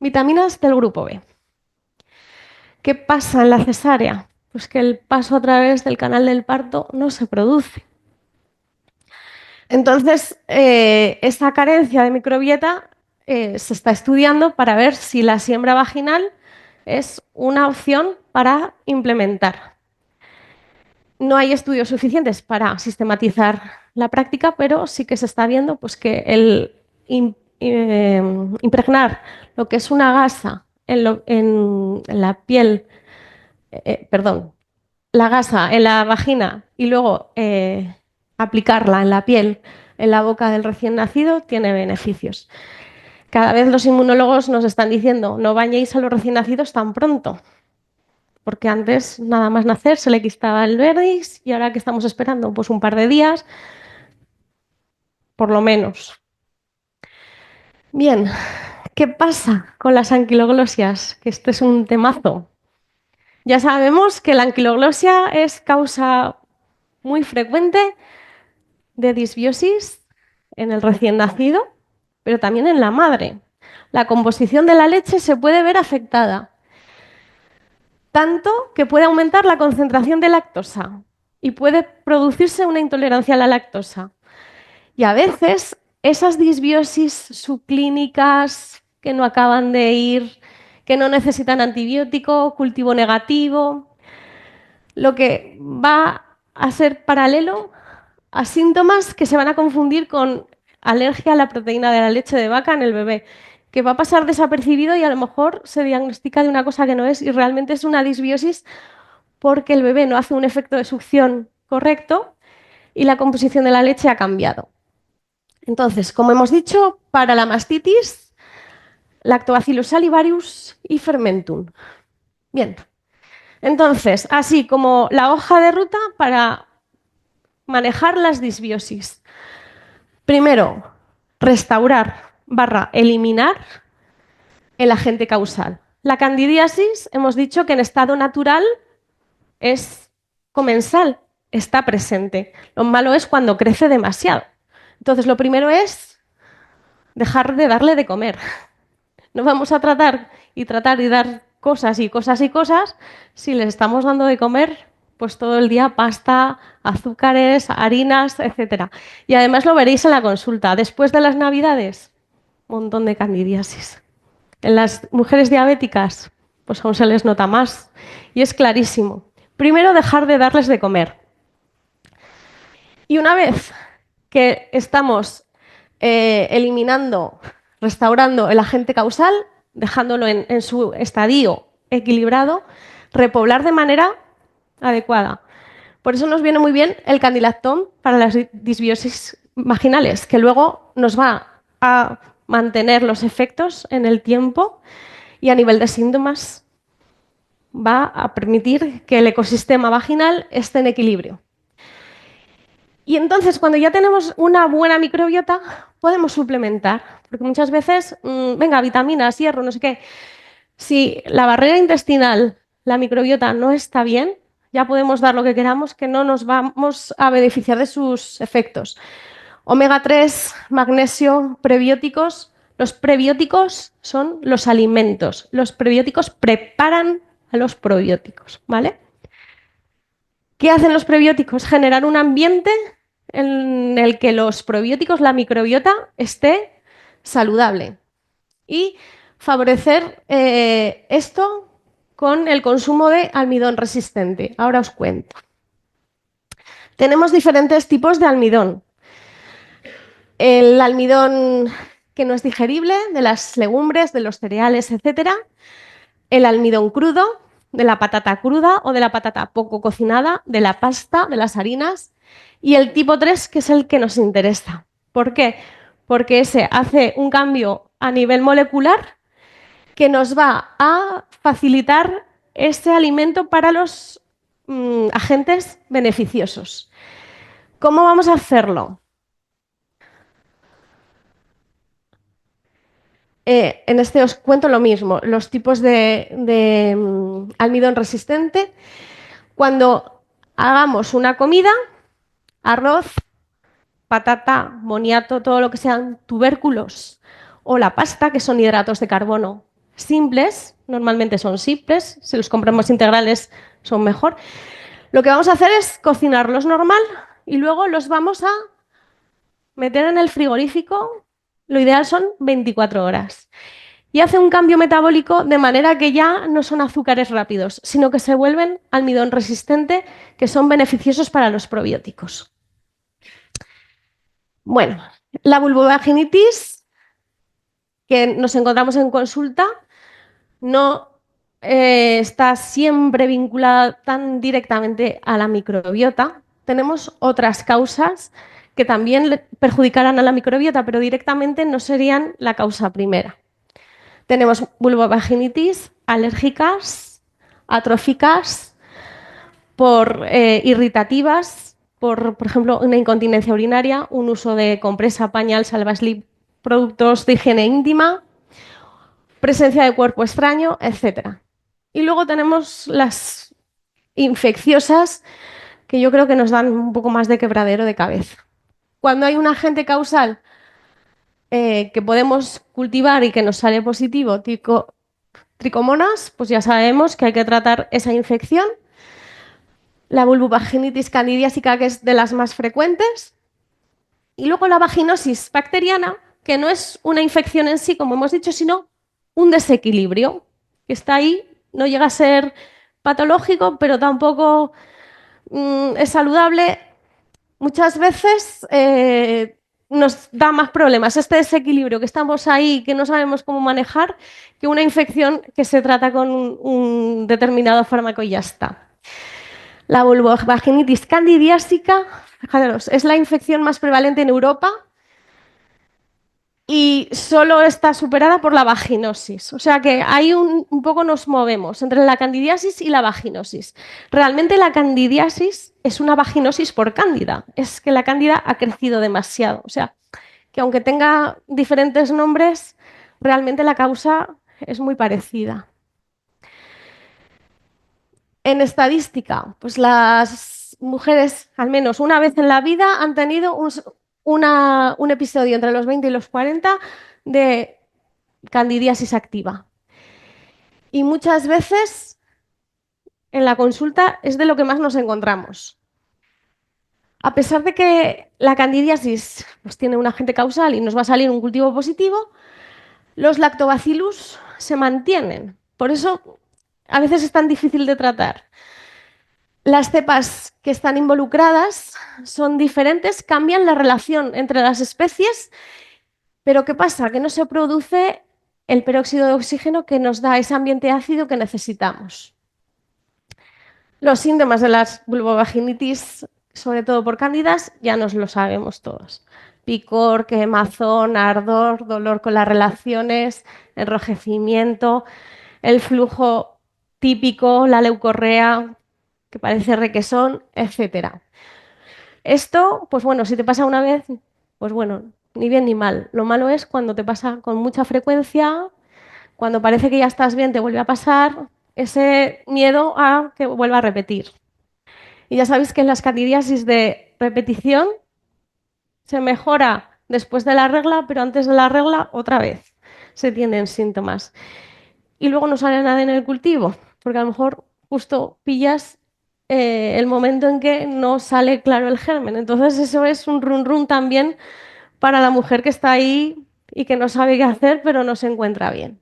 vitaminas del grupo B. ¿Qué pasa en la cesárea? Pues que el paso a través del canal del parto no se produce. Entonces, esa carencia de microbiota se está estudiando para ver si la siembra vaginal es una opción para implementar. No hay estudios suficientes para sistematizar la práctica, pero sí que se está viendo pues, que el impregnar lo que es una gasa en la piel, perdón, la gasa en la vagina y luego aplicarla en la piel, en la boca del recién nacido, tiene beneficios. Cada vez los inmunólogos nos están diciendo, no bañéis a los recién nacidos tan pronto, porque antes nada más nacer se le quitaba el verdis y ahora que estamos esperando pues un par de días, por lo menos. Bien, ¿qué pasa con las anquiloglosias? Que este es un temazo. Ya sabemos que la anquiloglosia es causa muy frecuente de disbiosis en el recién nacido. pero también en la madre. La composición de la leche se puede ver afectada, tanto que puede aumentar la concentración de lactosa y puede producirse una intolerancia a la lactosa. Y a veces esas disbiosis subclínicas que no acaban de ir, que no necesitan antibiótico, cultivo negativo, lo que va a ser paralelo a síntomas que se van a confundir con alergia a la proteína de la leche de vaca en el bebé, que va a pasar desapercibido y a lo mejor se diagnostica de una cosa que no es y realmente es una disbiosis porque el bebé no hace un efecto de succión correcto y la composición de la leche ha cambiado. Entonces, como hemos dicho, para la mastitis, Lactobacillus salivarius y fermentum. Bien, entonces, así como la hoja de ruta para manejar las disbiosis. Primero, restaurar / eliminar el agente causal. La candidiasis, hemos dicho que en estado natural es comensal, está presente. Lo malo es cuando crece demasiado. Entonces, lo primero es dejar de darle de comer. No vamos a tratar y dar cosas y cosas y cosas si les estamos dando de comer pues todo el día pasta, azúcares, harinas, etcétera. Y además lo veréis en la consulta. Después de las Navidades, un montón de candidiasis. En las mujeres diabéticas, pues aún se les nota más. Y es clarísimo. Primero, dejar de darles de comer. Y una vez que estamos eliminando, restaurando el agente causal, dejándolo en su estadio equilibrado, repoblar de manera adecuada. Por eso nos viene muy bien el candilactón para las disbiosis vaginales, que luego nos va a mantener los efectos en el tiempo y a nivel de síntomas va a permitir que el ecosistema vaginal esté en equilibrio. Y entonces, cuando ya tenemos una buena microbiota, podemos suplementar, porque muchas veces, venga, vitaminas, hierro, no sé qué. Si la barrera intestinal, la microbiota no está bien, ya podemos dar lo que queramos, que no nos vamos a beneficiar de sus efectos. Omega 3, magnesio, prebióticos. Los prebióticos son los alimentos. Los prebióticos preparan a los probióticos, ¿vale? ¿Qué hacen los prebióticos? Generar un ambiente en el que los probióticos, la microbiota, esté saludable y favorecer esto con el consumo de almidón resistente. Ahora os cuento. Tenemos diferentes tipos de almidón. El almidón que no es digerible, de las legumbres, de los cereales, etc. El almidón crudo, de la patata cruda o de la patata poco cocinada, de la pasta, de las harinas. Y el tipo 3, que es el que nos interesa. ¿Por qué? Porque ese hace un cambio a nivel molecular que nos va a facilitar ese alimento para los agentes beneficiosos. ¿Cómo vamos a hacerlo? En este os cuento lo mismo, los tipos de almidón resistente. Cuando hagamos una comida, arroz, patata, boniato, todo lo que sean tubérculos o la pasta, que son hidratos de carbono simples, normalmente son simples, si los compramos integrales son mejor. Lo que vamos a hacer es cocinarlos normal y luego los vamos a meter en el frigorífico, lo ideal son 24 horas. Y hace un cambio metabólico de manera que ya no son azúcares rápidos, sino que se vuelven almidón resistente, que son beneficiosos para los probióticos. Bueno, la vulvovaginitis que nos encontramos en consulta no está siempre vinculada tan directamente a la microbiota. Tenemos otras causas que también perjudicarán a la microbiota, pero directamente no serían la causa primera. Tenemos vulvovaginitis alérgicas, atróficas, por irritativas, por ejemplo, una incontinencia urinaria, un uso de compresa, pañal, salvaslip, productos de higiene íntima, presencia de cuerpo extraño, etc. Y luego tenemos las infecciosas, que yo creo que nos dan un poco más de quebradero de cabeza. Cuando hay un agente causal que podemos cultivar y que nos sale positivo tricomonas, pues ya sabemos que hay que tratar esa infección. La vulvovaginitis candidiásica, que es de las más frecuentes. Y luego la vaginosis bacteriana, que no es una infección en sí, como hemos dicho, sino un desequilibrio, que está ahí, no llega a ser patológico, pero tampoco es saludable. Muchas veces nos da más problemas este desequilibrio que estamos ahí, que no sabemos cómo manejar, que una infección que se trata con un determinado fármaco y ya está. La vulvovaginitis candidiásica, fijaros, es la infección más prevalente en Europa y solo está superada por la vaginosis. O sea que ahí un poco nos movemos entre la candidiasis y la vaginosis. Realmente la candidiasis es una vaginosis por cándida. Es que la cándida ha crecido demasiado. O sea, que aunque tenga diferentes nombres, realmente la causa es muy parecida. En estadística, pues las mujeres, al menos una vez en la vida, han tenido un episodio entre los 20 y los 40 de candidiasis activa. Y muchas veces en la consulta es de lo que más nos encontramos. A pesar de que la candidiasis pues, tiene un agente causal y nos va a salir un cultivo positivo, los lactobacillus se mantienen. Por eso a veces es tan difícil de tratar. Las cepas que están involucradas son diferentes, cambian la relación entre las especies, pero ¿qué pasa? Que no se produce el peróxido de oxígeno que nos da ese ambiente ácido que necesitamos. Los síntomas de la vulvovaginitis, sobre todo por cándidas, ya nos lo sabemos todos. Picor, quemazón, ardor, dolor con las relaciones, enrojecimiento, el flujo típico, la leucorrea, que parece requesón, etc. Esto, pues bueno, si te pasa una vez, pues bueno, ni bien ni mal. Lo malo es cuando te pasa con mucha frecuencia, cuando parece que ya estás bien, te vuelve a pasar, ese miedo a que vuelva a repetir. Y ya sabéis que en las candidiasis de repetición se mejora después de la regla, pero antes de la regla otra vez se tienen síntomas. Y luego no sale nada en el cultivo, porque a lo mejor justo pillas el momento en que no sale claro el germen. Entonces eso es un run run también para la mujer que está ahí y que no sabe qué hacer, pero no se encuentra bien.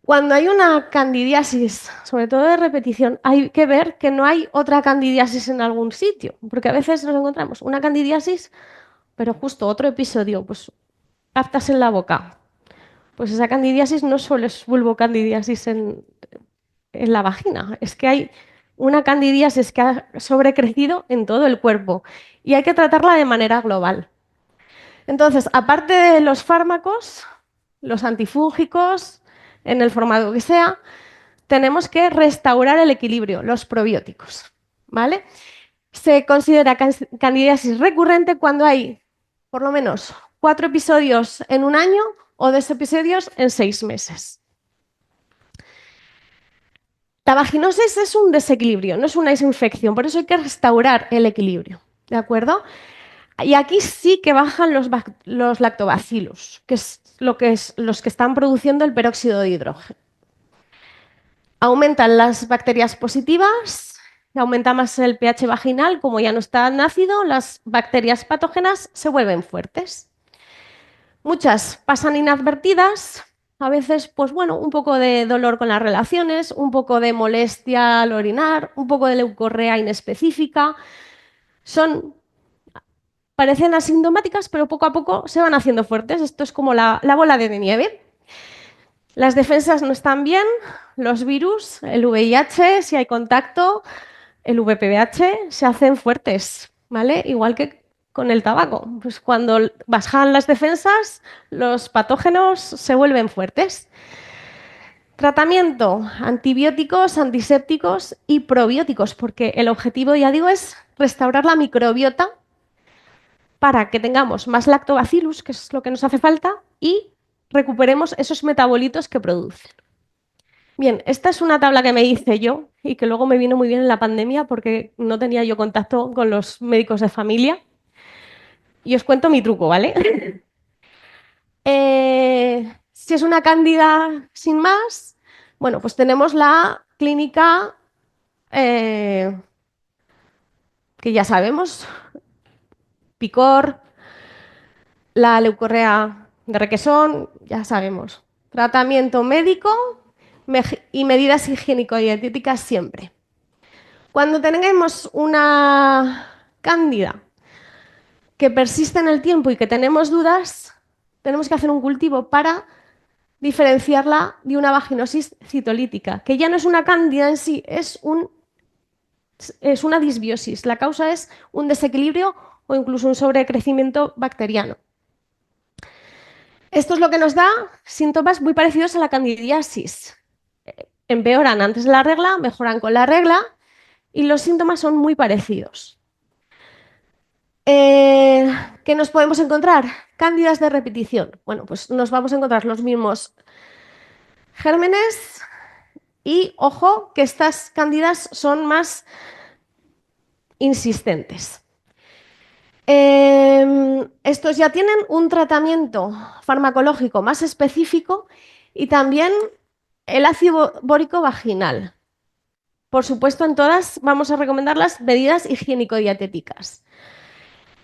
Cuando hay una candidiasis, sobre todo de repetición, hay que ver que no hay otra candidiasis en algún sitio, porque a veces nos encontramos una candidiasis, pero justo otro episodio, pues aftas en la boca. Pues esa candidiasis no solo es vulvocandidiasis en la vagina, es que hay una candidiasis que ha sobrecrecido en todo el cuerpo y hay que tratarla de manera global. Entonces, aparte de los fármacos, los antifúngicos, en el formato que sea, tenemos que restaurar el equilibrio, los probióticos, ¿vale? Se considera candidiasis recurrente cuando hay por lo menos 4 episodios en un año o 2 episodios en 6 meses. La vaginosis es un desequilibrio, no es una desinfección, por eso hay que restaurar el equilibrio, ¿de acuerdo? Y aquí sí que bajan los lactobacillus, que es los que están produciendo el peróxido de hidrógeno. Aumentan las bacterias positivas, aumenta más el pH vaginal, como ya no está tan ácido, las bacterias patógenas se vuelven fuertes. Muchas pasan inadvertidas, a veces, pues bueno, un poco de dolor con las relaciones, un poco de molestia al orinar, un poco de leucorrea inespecífica. Parecen asintomáticas, pero poco a poco se van haciendo fuertes. Esto es como la bola de nieve. Las defensas no están bien, los virus, el VIH, si hay contacto, el VPH, se hacen fuertes, ¿vale? Igual que con el tabaco. Pues cuando bajan las defensas, los patógenos se vuelven fuertes. Tratamiento, antibióticos, antisépticos y probióticos, porque el objetivo, ya digo, es restaurar la microbiota para que tengamos más lactobacillus, que es lo que nos hace falta, y recuperemos esos metabolitos que producen. Bien, esta es una tabla que me hice yo y que luego me vino muy bien en la pandemia porque no tenía yo contacto con los médicos de familia. y os cuento mi truco, ¿vale? Si es una cándida sin más, bueno, pues tenemos la clínica eh, que ya sabemos, picor, la leucorrea de requesón, ya sabemos. Tratamiento médico y medidas higiénico-dietéticas siempre. Cuando tenemos una cándida que persiste en el tiempo y que tenemos dudas, tenemos que hacer un cultivo para diferenciarla de una vaginosis citolítica, que ya no es una cándida en sí, es una disbiosis. La causa es un desequilibrio o incluso un sobrecrecimiento bacteriano. Esto es lo que nos da síntomas muy parecidos a la candidiasis. Empeoran antes de la regla, mejoran con la regla y los síntomas son muy parecidos. Eh, ¿Qué nos podemos encontrar? Cándidas de repetición. Bueno, pues nos vamos a encontrar los mismos gérmenes y, ojo, que estas cándidas son más insistentes. Estos ya tienen un tratamiento farmacológico más específico y también el ácido bórico vaginal. Por supuesto, en todas vamos a recomendar las medidas higiénico-dietéticas.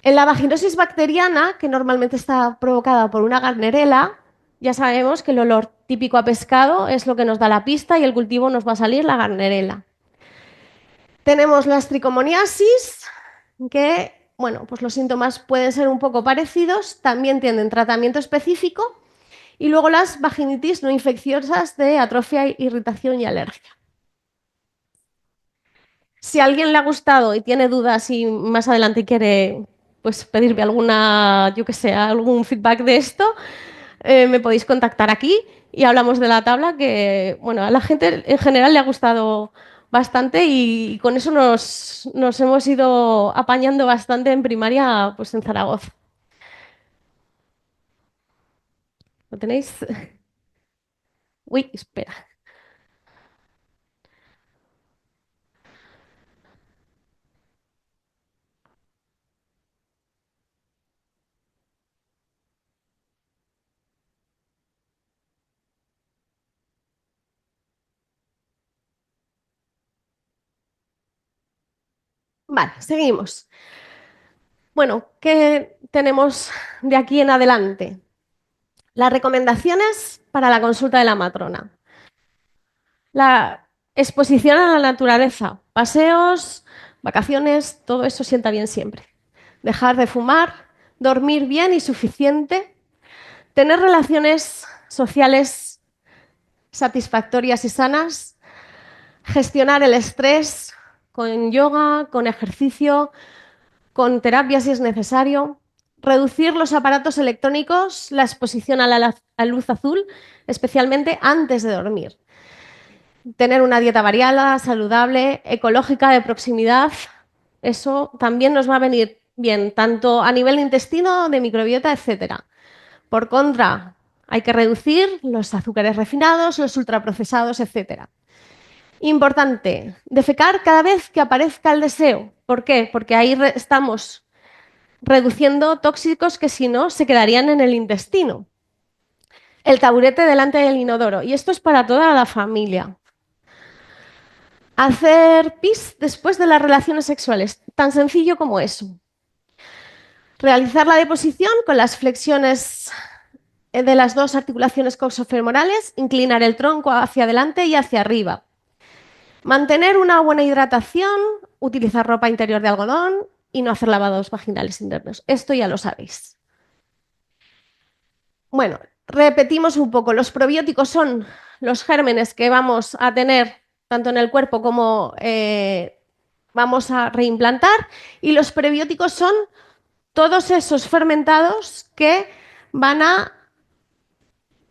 En la vaginosis bacteriana, que normalmente está provocada por una Gardnerella, ya sabemos que el olor típico a pescado es lo que nos da la pista y el cultivo nos va a salir la Gardnerella. Tenemos la tricomoniasis, que, bueno, pues los síntomas pueden ser un poco parecidos, también tienen tratamiento específico, y luego las vaginitis no infecciosas de atrofia, irritación y alergia. Si a alguien le ha gustado y tiene dudas y más adelante quiere pues, pedirme alguna, yo que sé, algún feedback de esto, me podéis contactar aquí y hablamos de la tabla que, bueno, a la gente en general le ha gustado bastante y con eso nos hemos ido apañando bastante en primaria, pues en Zaragoza. ¿Lo tenéis? Uy, espera. Vale, seguimos. Bueno, ¿qué tenemos de aquí en adelante? Las recomendaciones para la consulta de la matrona. La exposición a la naturaleza, paseos, vacaciones, todo eso sienta bien siempre. Dejar de fumar, dormir bien y suficiente, tener relaciones sociales satisfactorias y sanas, gestionar el estrés con yoga, con ejercicio, con terapia si es necesario, reducir los aparatos electrónicos, la exposición a la luz azul, especialmente antes de dormir. Tener una dieta variada, saludable, ecológica, de proximidad, eso también nos va a venir bien, tanto a nivel de intestino, de microbiota, etcétera. Por contra, hay que reducir los azúcares refinados, los ultraprocesados, etcétera. Importante, defecar cada vez que aparezca el deseo. ¿Por qué? Porque ahí estamos reduciendo tóxicos que si no se quedarían en el intestino. El taburete delante del inodoro. Y esto es para toda la familia. Hacer pis después de las relaciones sexuales, tan sencillo como eso. Realizar la deposición con las flexiones de las dos articulaciones coxofemorales, inclinar el tronco hacia adelante y hacia arriba. Mantener una buena hidratación, utilizar ropa interior de algodón y no hacer lavados vaginales internos. Esto ya lo sabéis. Bueno, repetimos un poco. Los probióticos son los gérmenes que vamos a tener tanto en el cuerpo como vamos a reimplantar y los prebióticos son todos esos fermentados que van a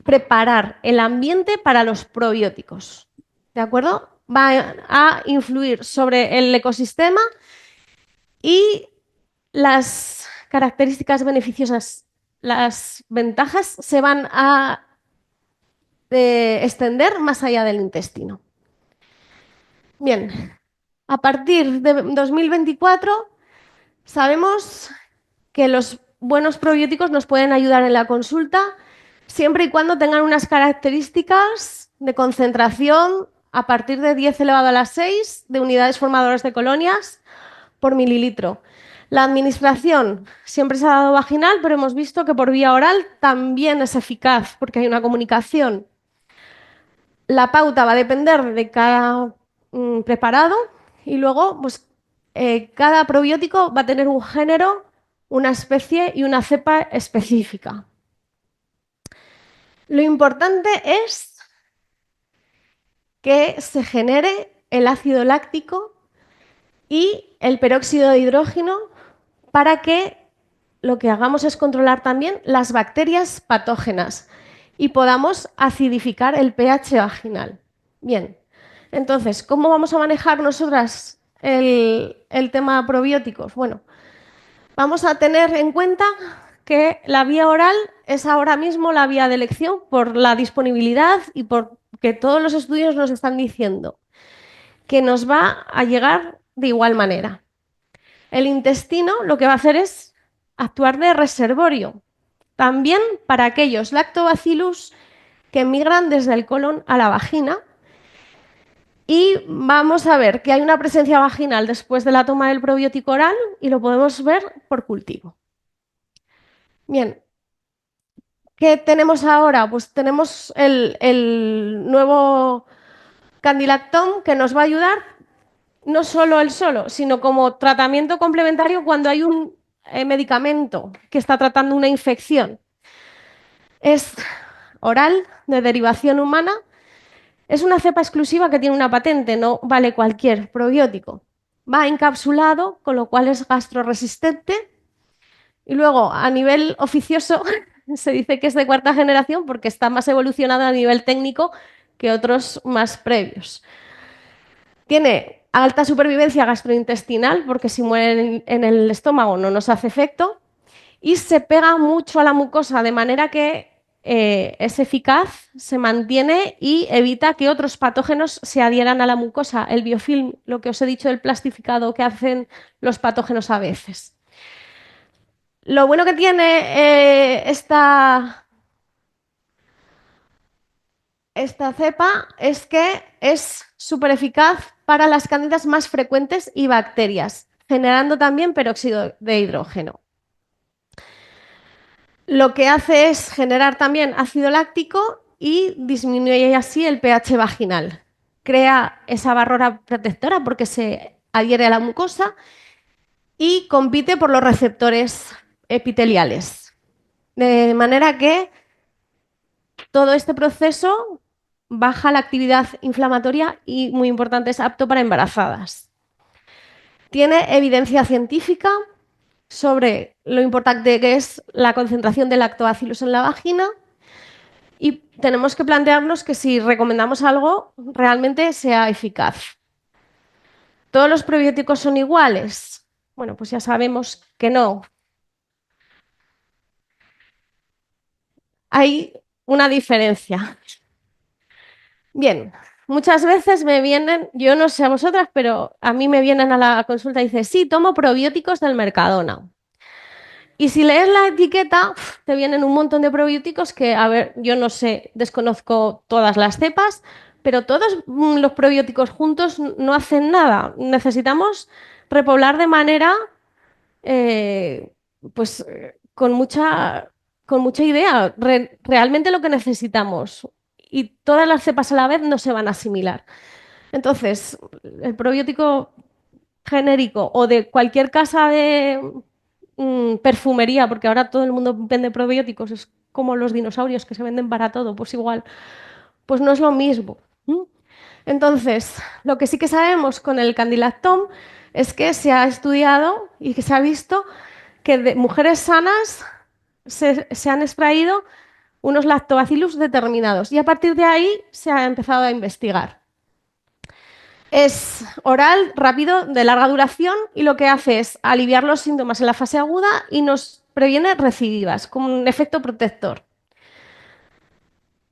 preparar el ambiente para los probióticos. ¿De acuerdo? Va a influir sobre el ecosistema y las características beneficiosas, las ventajas se van a extender más allá del intestino. Bien, a partir de 2024 sabemos que los buenos probióticos nos pueden ayudar en la consulta siempre y cuando tengan unas características de concentración a partir de 10 elevado a la 6 de unidades formadoras de colonias por mililitro. La administración siempre se ha dado vaginal, pero hemos visto que por vía oral también es eficaz porque hay una comunicación. La pauta va a depender de cada preparado y luego pues, cada probiótico va a tener un género, una especie y una cepa específica. Lo importante es que se genere el ácido láctico y el peróxido de hidrógeno para que lo que hagamos es controlar también las bacterias patógenas y podamos acidificar el pH vaginal. Bien, entonces, ¿cómo vamos a manejar nosotras el tema probióticos? Bueno, vamos a tener en cuenta que la vía oral es ahora mismo la vía de elección por la disponibilidad y porque todos los estudios nos están diciendo que nos va a llegar de igual manera. El intestino lo que va a hacer es actuar de reservorio, también para aquellos lactobacillus que migran desde el colon a la vagina. Y vamos a ver que hay una presencia vaginal después de la toma del probiótico oral y lo podemos ver por cultivo. Bien, ¿qué tenemos ahora? Pues tenemos el nuevo Candilactón que nos va a ayudar no solo el solo, sino como tratamiento complementario cuando hay un medicamento que está tratando una infección. Es oral, de derivación humana. Es una cepa exclusiva que tiene una patente, no vale cualquier probiótico. Va encapsulado, con lo cual es gastroresistente. Y luego, a nivel oficioso, se dice que es de cuarta generación porque está más evolucionado a nivel técnico que otros más previos. Tiene alta supervivencia gastrointestinal porque si muere en el estómago no nos hace efecto y se pega mucho a la mucosa de manera que es eficaz, se mantiene y evita que otros patógenos se adhieran a la mucosa. El biofilm, lo que os he dicho del plastificado que hacen los patógenos a veces. Lo bueno que tiene esta cepa es que es súper eficaz para las cándidas más frecuentes y bacterias, generando también peróxido de hidrógeno. Lo que hace es generar también ácido láctico y disminuye así el pH vaginal. Crea esa barrera protectora porque se adhiere a la mucosa y compite por los receptores epiteliales. De manera que todo este proceso baja la actividad inflamatoria y, muy importante, es apto para embarazadas. Tiene evidencia científica sobre lo importante que es la concentración de lactobacillus en la vagina y tenemos que plantearnos que si recomendamos algo, realmente sea eficaz. ¿Todos los probióticos son iguales? Bueno, pues ya sabemos que no. Hay una diferencia. Bien, muchas veces me vienen, yo no sé a vosotras, pero a mí me vienen a la consulta y dicen, sí, tomo probióticos del Mercadona. Y si lees la etiqueta, te vienen un montón de probióticos que, a ver, yo no sé, desconozco todas las cepas, pero todos los probióticos juntos no hacen nada. Necesitamos repoblar de manera, eh, pues, con mucha idea, realmente lo que necesitamos. Y todas las cepas a la vez no se van a asimilar. Entonces, el probiótico genérico o de cualquier casa de perfumería, porque ahora todo el mundo vende probióticos, es como los dinosaurios que se venden para todo, pues igual, pues no es lo mismo. Entonces, lo que sí que sabemos con el Candilactón es que se ha estudiado y que se ha visto que de mujeres sanas se han extraído unos lactobacillus determinados y a partir de ahí se ha empezado a investigar. Es oral, rápido, de larga duración y lo que hace es aliviar los síntomas en la fase aguda y nos previene recidivas, como un efecto protector.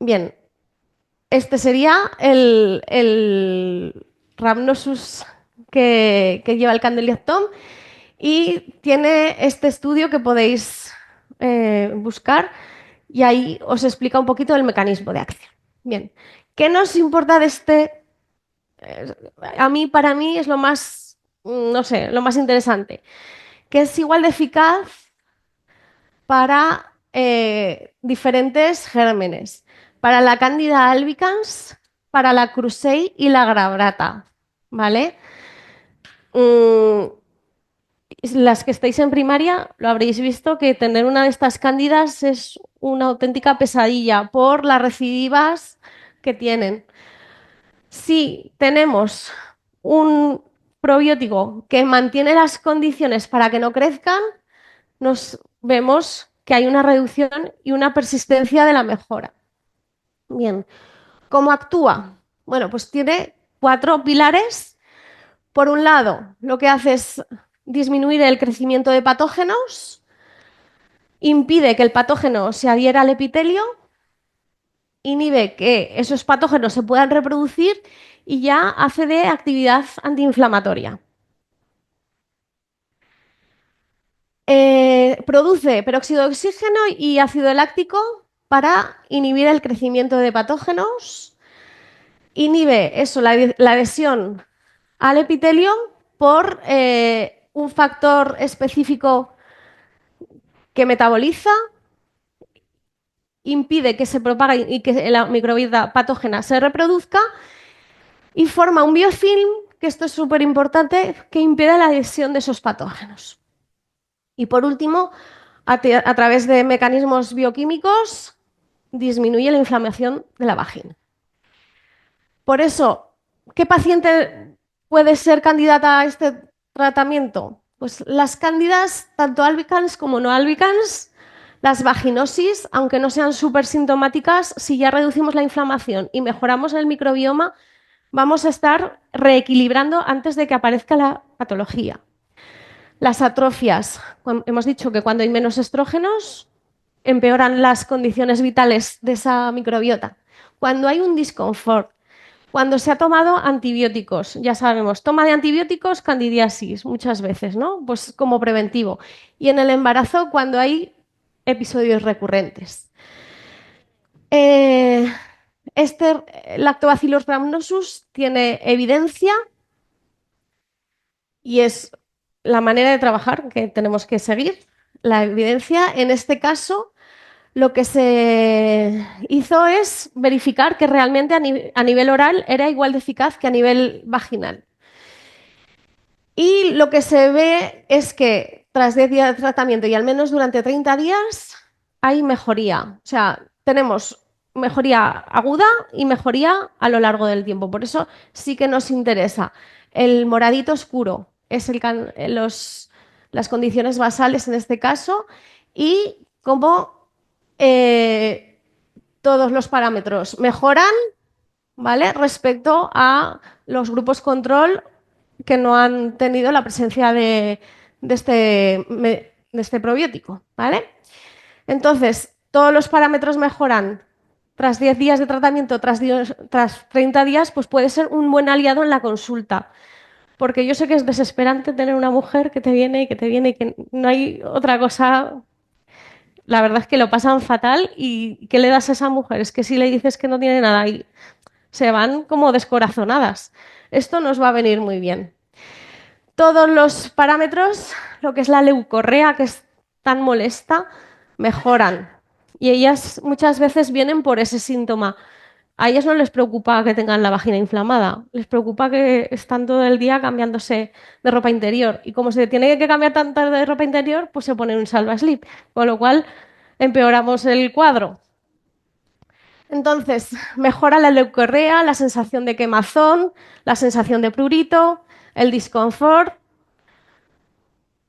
Bien, este sería el Rhamnosus que lleva el Candeliactón y tiene este estudio que podéis buscar y ahí os explica un poquito el mecanismo de acción. Bien, ¿qué nos importa de este? Para mí es lo más, no sé, lo más interesante, que es igual de eficaz para diferentes gérmenes, para la Candida albicans, para la Crusei y la Grabrata, ¿vale? Mm, las que estáis en primaria lo habréis visto que tener una de estas cándidas es una auténtica pesadilla por las recidivas que tienen. Si tenemos un probiótico que mantiene las condiciones para que no crezcan, nos vemos que hay una reducción y una persistencia de la mejora. Bien, ¿cómo actúa? Bueno, pues tiene cuatro pilares. Por un lado, lo que hace es disminuir el crecimiento de patógenos, impide que el patógeno se adhiera al epitelio, inhibe que esos patógenos se puedan reproducir y ya hace de actividad antiinflamatoria. Produce peróxido de oxígeno y ácido láctico para inhibir el crecimiento de patógenos. Inhibe eso, la adhesión al epitelio por un factor específico que metaboliza, impide que se propague y que la microbiota patógena se reproduzca y forma un biofilm, que esto es súper importante, que impide la adhesión de esos patógenos. Y por último, a través de mecanismos bioquímicos, disminuye la inflamación de la vagina. Por eso, ¿qué paciente puede ser candidata a este tratamiento? Pues las cándidas, tanto albicans como no albicans, las vaginosis, aunque no sean súper sintomáticas, si ya reducimos la inflamación y mejoramos el microbioma, vamos a estar reequilibrando antes de que aparezca la patología. Las atrofias, hemos dicho que cuando hay menos estrógenos, empeoran las condiciones vitales de esa microbiota. Cuando hay un disconfort, cuando se ha tomado antibióticos, ya sabemos, toma de antibióticos, candidiasis, muchas veces, ¿no? Pues como preventivo. Y en el embarazo, cuando hay episodios recurrentes. Eh, este Lactobacillus rhamnosus tiene evidencia y es la manera de trabajar que tenemos que seguir. La evidencia, en este caso, lo que se hizo es verificar que realmente a nivel oral era igual de eficaz que a nivel vaginal. Y lo que se ve es que tras 10 días de tratamiento y al menos durante 30 días hay mejoría. O sea, tenemos mejoría aguda y mejoría a lo largo del tiempo. Por eso sí que nos interesa. El moradito oscuro es las condiciones basales en este caso y cómo todos los parámetros mejoran, ¿vale? Respecto a los grupos control que no han tenido la presencia de este probiótico, ¿vale? Entonces, todos los parámetros mejoran tras 10 días de tratamiento, tras 30 días, pues puede ser un buen aliado en la consulta. Porque yo sé que es desesperante tener una mujer que te viene y que te viene y que no hay otra cosa. La verdad es que lo pasan fatal y ¿qué le das a esa mujer? Es que si le dices que no tiene nada y se van como descorazonadas. Esto nos va a venir muy bien. Todos los parámetros, lo que es la leucorrea, que es tan molesta, mejoran. Y ellas muchas veces vienen por ese síntoma. A ellas no les preocupa que tengan la vagina inflamada, les preocupa que están todo el día cambiándose de ropa interior. Y como se tiene que cambiar tanto de ropa interior, pues se ponen un salva slip, con lo cual empeoramos el cuadro. Entonces, mejora la leucorrea, la sensación de quemazón, la sensación de prurito, el disconfort.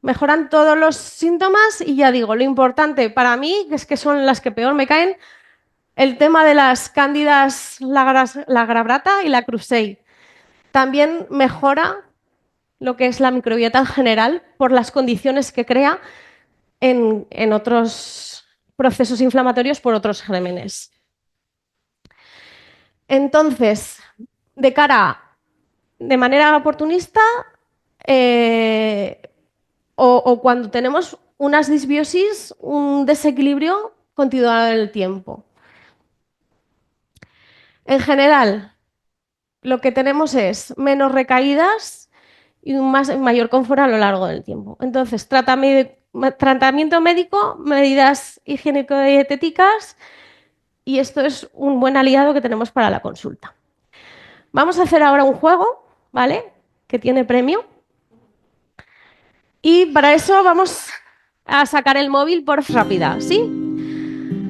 Mejoran todos los síntomas y ya digo, lo importante para mí, que es que son las que peor me caen, el tema de las cándidas, la grabrata y la crusei. También mejora lo que es la microbiota en general por las condiciones que crea en otros procesos inflamatorios por otros gérmenes. Entonces, de cara, de manera oportunista, o cuando tenemos unas disbiosis, un desequilibrio continuado en el tiempo. En general, lo que tenemos es menos recaídas y un mayor confort a lo largo del tiempo. Entonces, tratamiento médico, medidas higiénico-dietéticas, y esto es un buen aliado que tenemos para la consulta. Vamos a hacer ahora un juego, ¿vale? Que tiene premio. Y para eso vamos a sacar el móvil por rápida, ¿sí?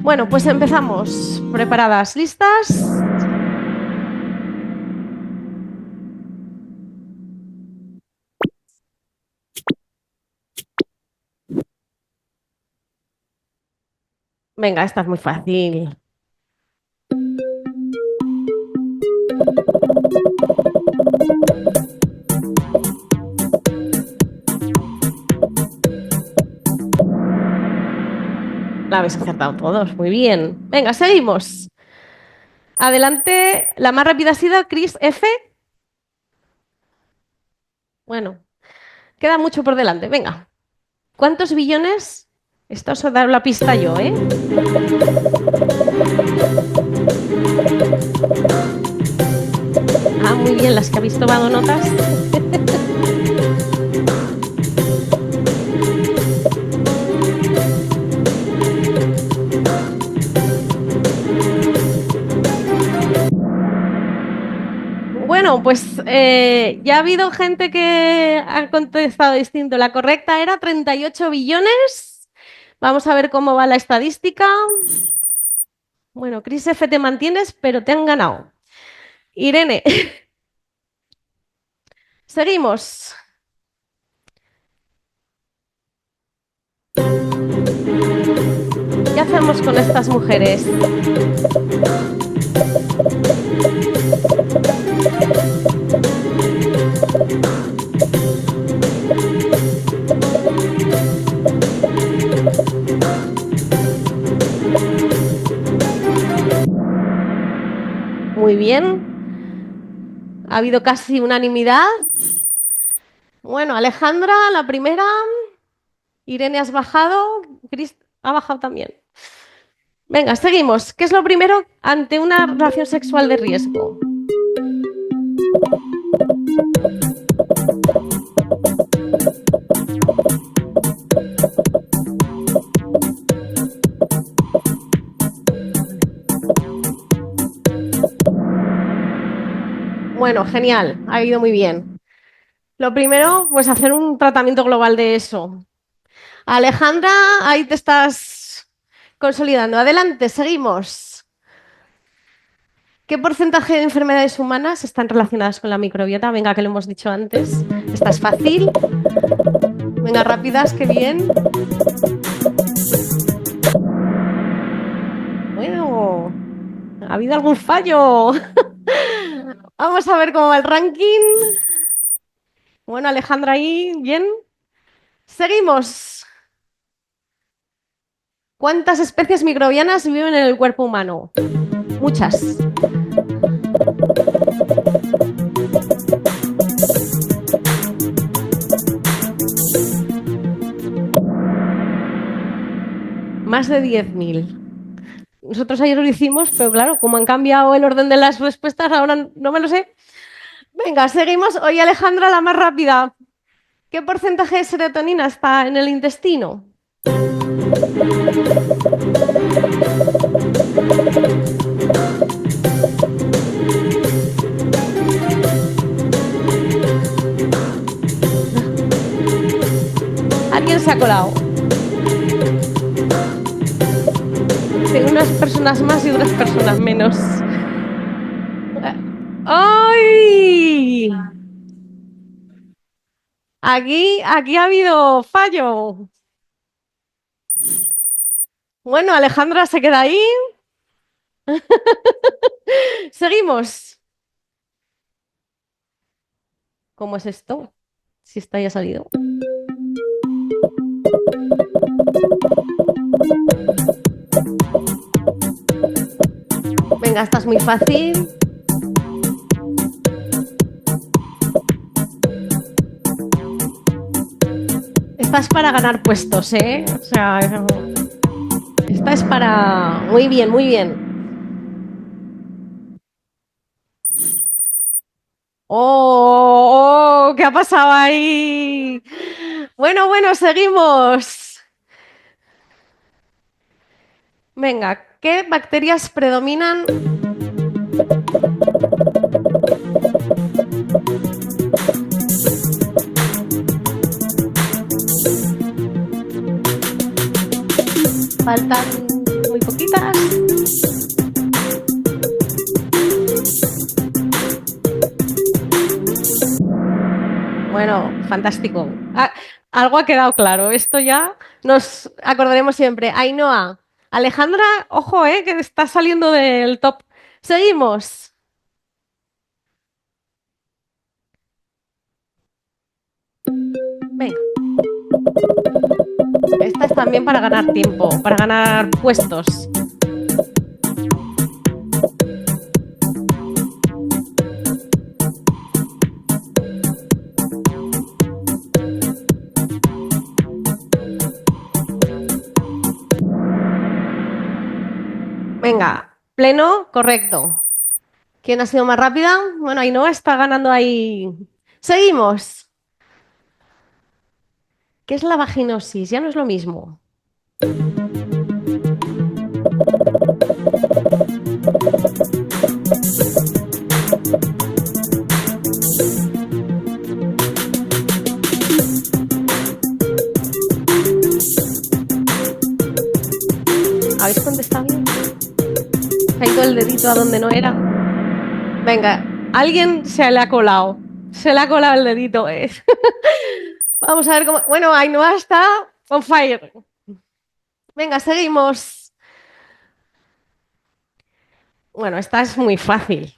Bueno, pues empezamos. ¿Preparadas? ¿Listas? Venga, esta es muy fácil. La habéis acertado todos, muy bien. Venga, seguimos. Adelante, la más rápida ha sido Chris F. Bueno, queda mucho por delante. Venga, ¿cuántos billones? Esto os he dado la pista yo, ¿eh? Ah, muy bien, las que habéis tomado notas. Bueno, pues ya ha habido gente que ha contestado distinto. La correcta era 38 billones. Vamos a ver cómo va la estadística. Bueno, Chris F, te mantienes, pero te han ganado. Irene, seguimos. ¿Qué hacemos con estas mujeres? Muy bien. Ha habido casi unanimidad. Bueno, Alejandra, la primera. Irene, has bajado. Chris ha bajado también. Venga, seguimos. ¿Qué es lo primero ante una relación sexual de riesgo? Bueno, genial. Ha ido muy bien. Lo primero, pues hacer un tratamiento global de eso. Alejandra, ahí te estás consolidando. Adelante, seguimos. ¿Qué porcentaje de enfermedades humanas están relacionadas con la microbiota? Venga, que lo hemos dicho antes. Esta es fácil. Venga, rápidas, qué bien. Bueno, ¿ha habido algún fallo? Vamos a ver cómo va el ranking. Bueno, Alejandra ahí, bien. Seguimos. ¿Cuántas especies microbianas viven en el cuerpo humano? Muchas. Más de 10.000. Nosotros ayer lo hicimos, pero claro, como han cambiado el orden de las respuestas, ahora no me lo sé. Venga, seguimos. Hoy Alejandra, la más rápida. ¿Qué porcentaje de serotonina está en el intestino? ¿Alguien se ha colado? Tengo unas personas más y otras personas menos. ¡Ay! Aquí ha habido fallo. Bueno, Alejandra se queda ahí. Seguimos. ¿Cómo es esto? Si está ya salido. Venga, esta es muy fácil. esta es para ganar puestos, ¿eh? O sea, esta es para... Muy bien, muy bien. ¡Oh! ¡Oh! ¿Qué ha pasado ahí? Bueno, bueno, seguimos. Venga, ¿qué bacterias predominan? Faltan muy poquitas. Bueno, fantástico. Algo ha quedado claro. Esto ya nos acordaremos siempre. Ainhoa, Alejandra, ojo, que está saliendo del top. Seguimos. Venga, esta es también para ganar tiempo, para ganar puestos. Venga, pleno, correcto. ¿Quién ha sido más rápida? Bueno, Ainhoa está ganando ahí. Seguimos. ¿Qué es la vaginosis? Ya no es lo mismo. ¿Habéis contestado bien? ¿Se ha ido el dedito a donde no era? Venga, alguien se le ha colado. Se le ha colado el dedito. Vamos a ver cómo. Bueno, Ainhoa está on fire. Venga, seguimos. Bueno, esta es muy fácil.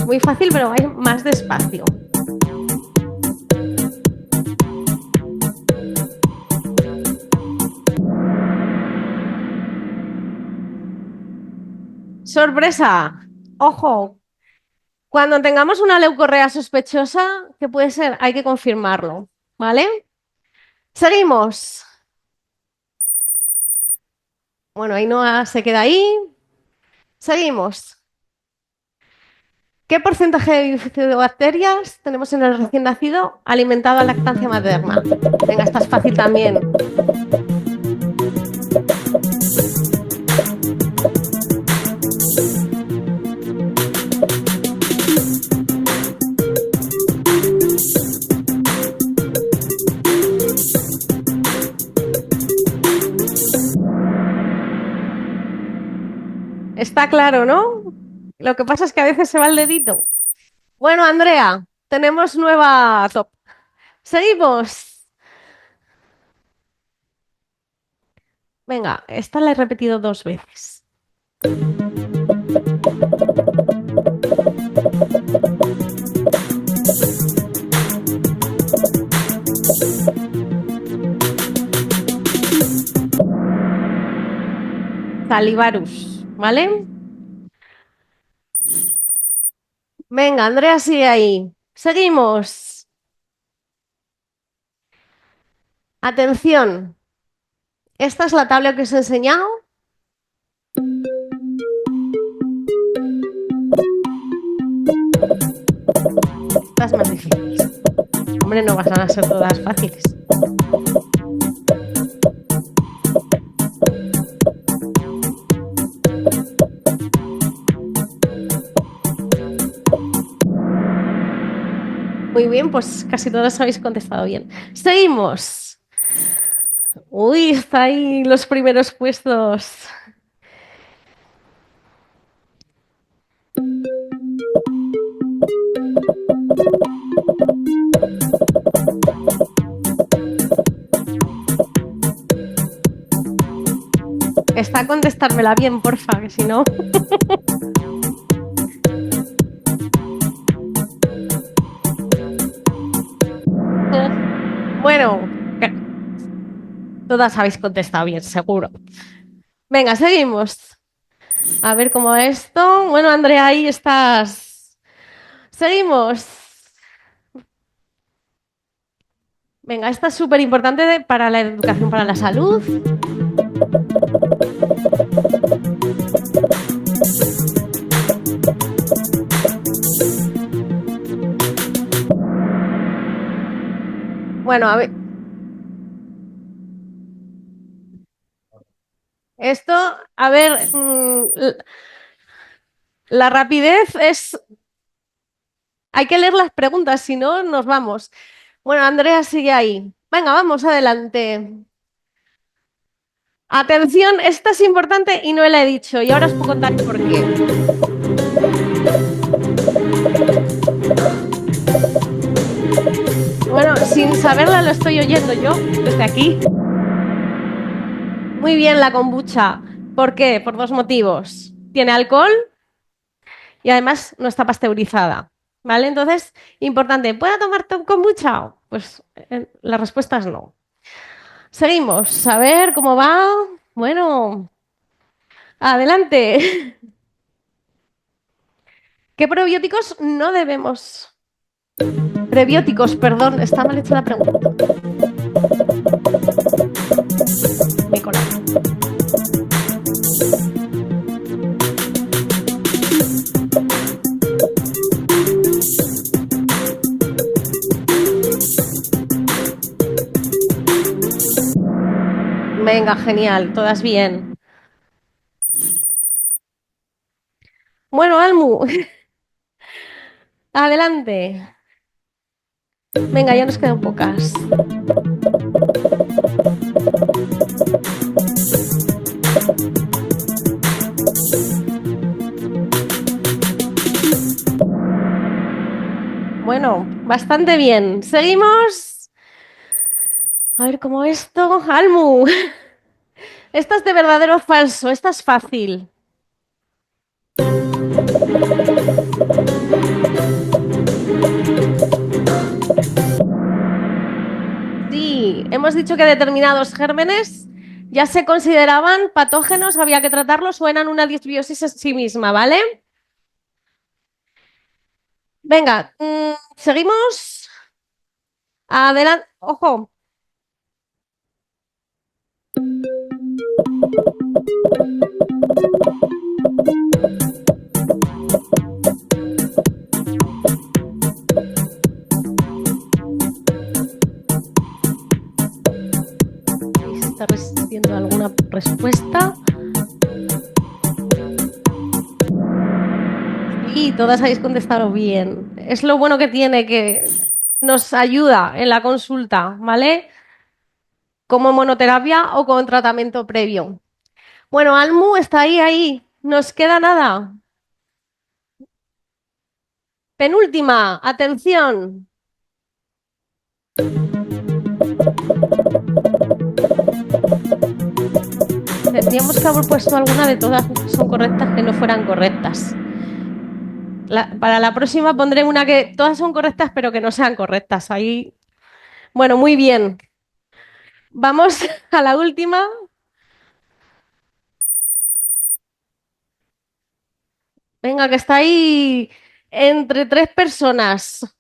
Muy fácil, pero hay más despacio. Sorpresa. Ojo, cuando tengamos una leucorrea sospechosa, ¿qué puede ser? Hay que confirmarlo, ¿vale? Seguimos. Bueno, Ainhoa se queda ahí. Seguimos. ¿Qué porcentaje de bifidobacterias tenemos en el recién nacido alimentado a lactancia materna? Venga, esta es fácil también. Está claro, ¿no? Lo que pasa es que a veces se va el dedito. Bueno, Andrea, tenemos nueva top. Seguimos. Venga, esta la he repetido 2 veces. Salivarus, ¿vale? Venga, Andrea sigue ahí. Seguimos. Atención. Esta es la tabla que os he enseñado. Estas más difíciles. Hombre, no van a ser todas fáciles. Muy bien, pues casi todos habéis contestado bien. Seguimos. Uy, está ahí los primeros puestos. Está a contestármela bien, porfa, que si no. Bueno, Todas habéis contestado bien, seguro. Venga, seguimos. A ver cómo va esto. Bueno, Andrea, ahí estás. Seguimos. Venga, esta es súper importante para la educación, para la salud. Bueno, a ver. Esto, a ver, la rapidez es... Hay que leer las preguntas, si no, nos vamos. Bueno, Andrea sigue ahí. Venga, vamos adelante. Atención, esta es importante y no la he dicho, y ahora os puedo contar por qué. Bueno, sin saberla lo estoy oyendo yo desde aquí. Muy bien, la kombucha. ¿Por qué? Por dos motivos. Tiene alcohol y además no está pasteurizada. ¿Vale? Entonces, importante, ¿puedo tomar kombucha? Pues la respuesta es no. Seguimos, a ver cómo va. Bueno, adelante. ¿Qué probióticos no debemos? Prebióticos, perdón, está mal hecha la pregunta. Me he colado. Venga, genial, todas bien. Bueno, Almu, adelante. Venga, ya nos quedan pocas. Bueno, bastante bien. Seguimos. A ver cómo esto. Almu, esta es de verdadero o falso. Esta es fácil. Sí, hemos dicho que determinados gérmenes ya se consideraban patógenos, había que tratarlos o eran una disbiosis en sí misma, ¿vale? Venga, seguimos. Adelante. Ojo. ¿Se está resistiendo alguna respuesta? Sí, todas habéis contestado bien. Es lo bueno que tiene, que nos ayuda en la consulta, ¿vale? Como monoterapia o con tratamiento previo. Bueno, Almu está ahí. Nos queda nada. Penúltima, atención. Tendríamos que haber puesto alguna de todas que son correctas que no fueran correctas. Para la próxima pondré una que todas son correctas pero que no sean correctas. Ahí, bueno, muy bien. Vamos a la última. Venga, que está ahí entre tres personas.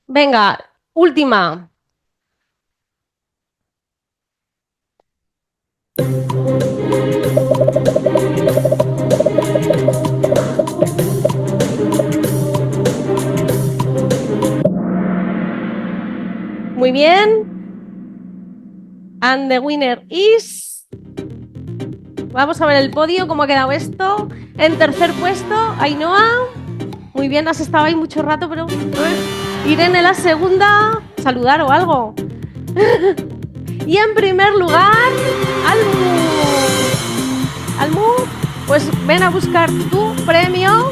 Venga, última. Muy bien. And the winner is... Vamos a ver el podio, cómo ha quedado esto. En tercer puesto, Ainhoa. Muy bien, has estado ahí mucho rato, pero... Irene la segunda. Saludar o algo. Y en primer lugar, Almu. Almu, pues ven a buscar tu premio.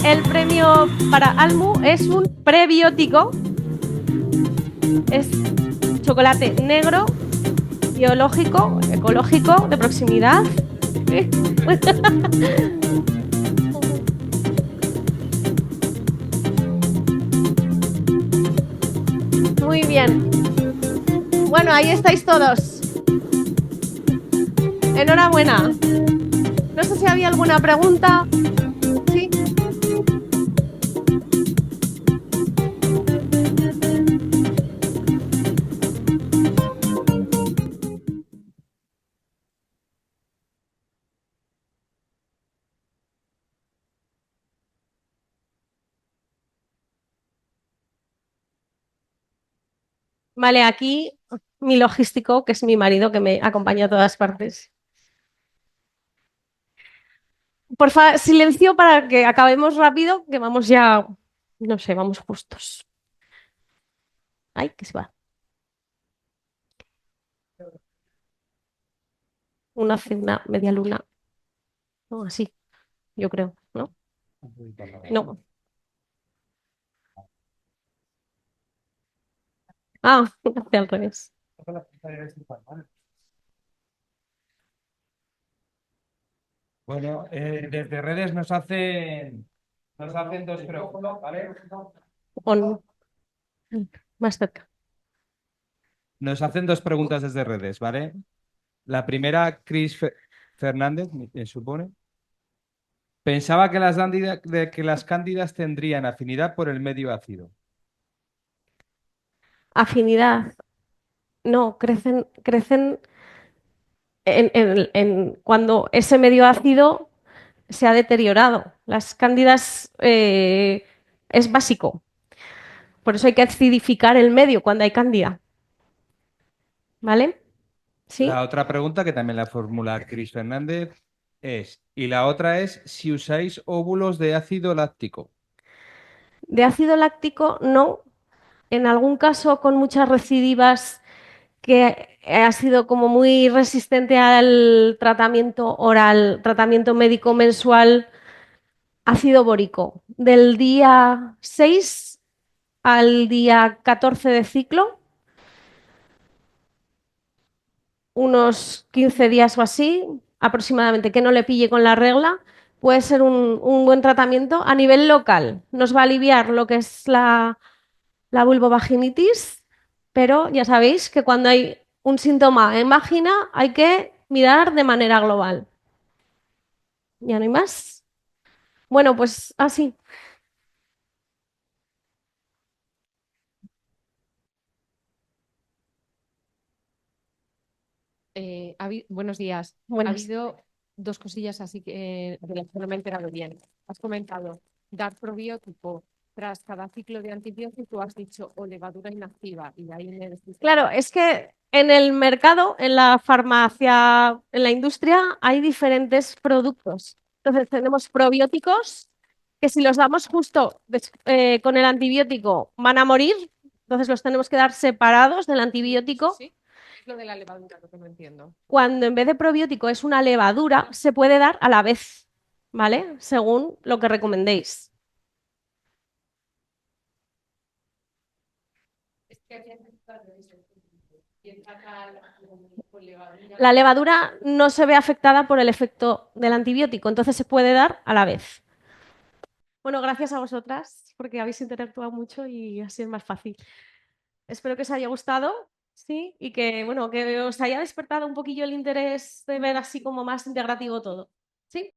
El premio para Almu es un prebiótico. Es chocolate negro, biológico, ecológico, de proximidad. bien. Bueno, ahí estáis todos. Enhorabuena. No sé si había alguna pregunta. Sí. Vale, aquí mi logístico, que es mi marido, que me acompaña a todas partes. Porfa, silencio para que acabemos rápido, que vamos ya, no sé, vamos justos. Ay, que se va. Una media luna, o así, yo creo, ¿no? No. Ah, hacia al revés. Bueno, desde redes nos hacen dos preguntas, ¿vale? On. Más cerca. Nos hacen dos preguntas desde redes, ¿vale? La primera, Fernández, me supone. Pensaba que que las cándidas tendrían afinidad por el medio ácido. Afinidad. No, crecen cuando ese medio ácido se ha deteriorado. Las cándidas es básico. Por eso hay que acidificar el medio cuando hay cándida. ¿Vale? ¿Sí? La otra pregunta, que también la formula Cris Fernández, y la otra es si usáis óvulos de ácido láctico. De ácido láctico, no. En algún caso con muchas recidivas que ha sido como muy resistente al tratamiento oral, tratamiento médico mensual, ácido bórico. Del día 6 al día 14 de ciclo, unos 15 días o así, aproximadamente, que no le pille con la regla, puede ser un buen tratamiento a nivel local. Nos va a aliviar lo que es la vulvovaginitis, pero ya sabéis que cuando hay un síntoma en vagina hay que mirar de manera global. ¿Ya no hay más? Bueno, pues así. Buenos días. Ha Buenas. habido dos cosillas así que de las que no me he enterado bien. Has comentado dar probiótico tras cada ciclo de antibiótico, has dicho o levadura inactiva y ahí me decís. Claro, es que en el mercado, en la farmacia, en la industria, hay diferentes productos. Entonces tenemos probióticos que si los damos justo con el antibiótico van a morir, entonces los tenemos que dar separados del antibiótico. Sí, es lo de la levadura lo que no entiendo. Cuando en vez de probiótico es una levadura, se puede dar a la vez, ¿vale? Según lo que recomendéis. Es que había empezado eso. Y empezar con levadura. La levadura no se ve afectada por el efecto del antibiótico, entonces se puede dar a la vez. Bueno, gracias a vosotras porque habéis interactuado mucho y así es más fácil. Espero que os haya gustado, sí, y que bueno, que os haya despertado un poquillo el interés de ver así como más integrativo todo. ¿Sí?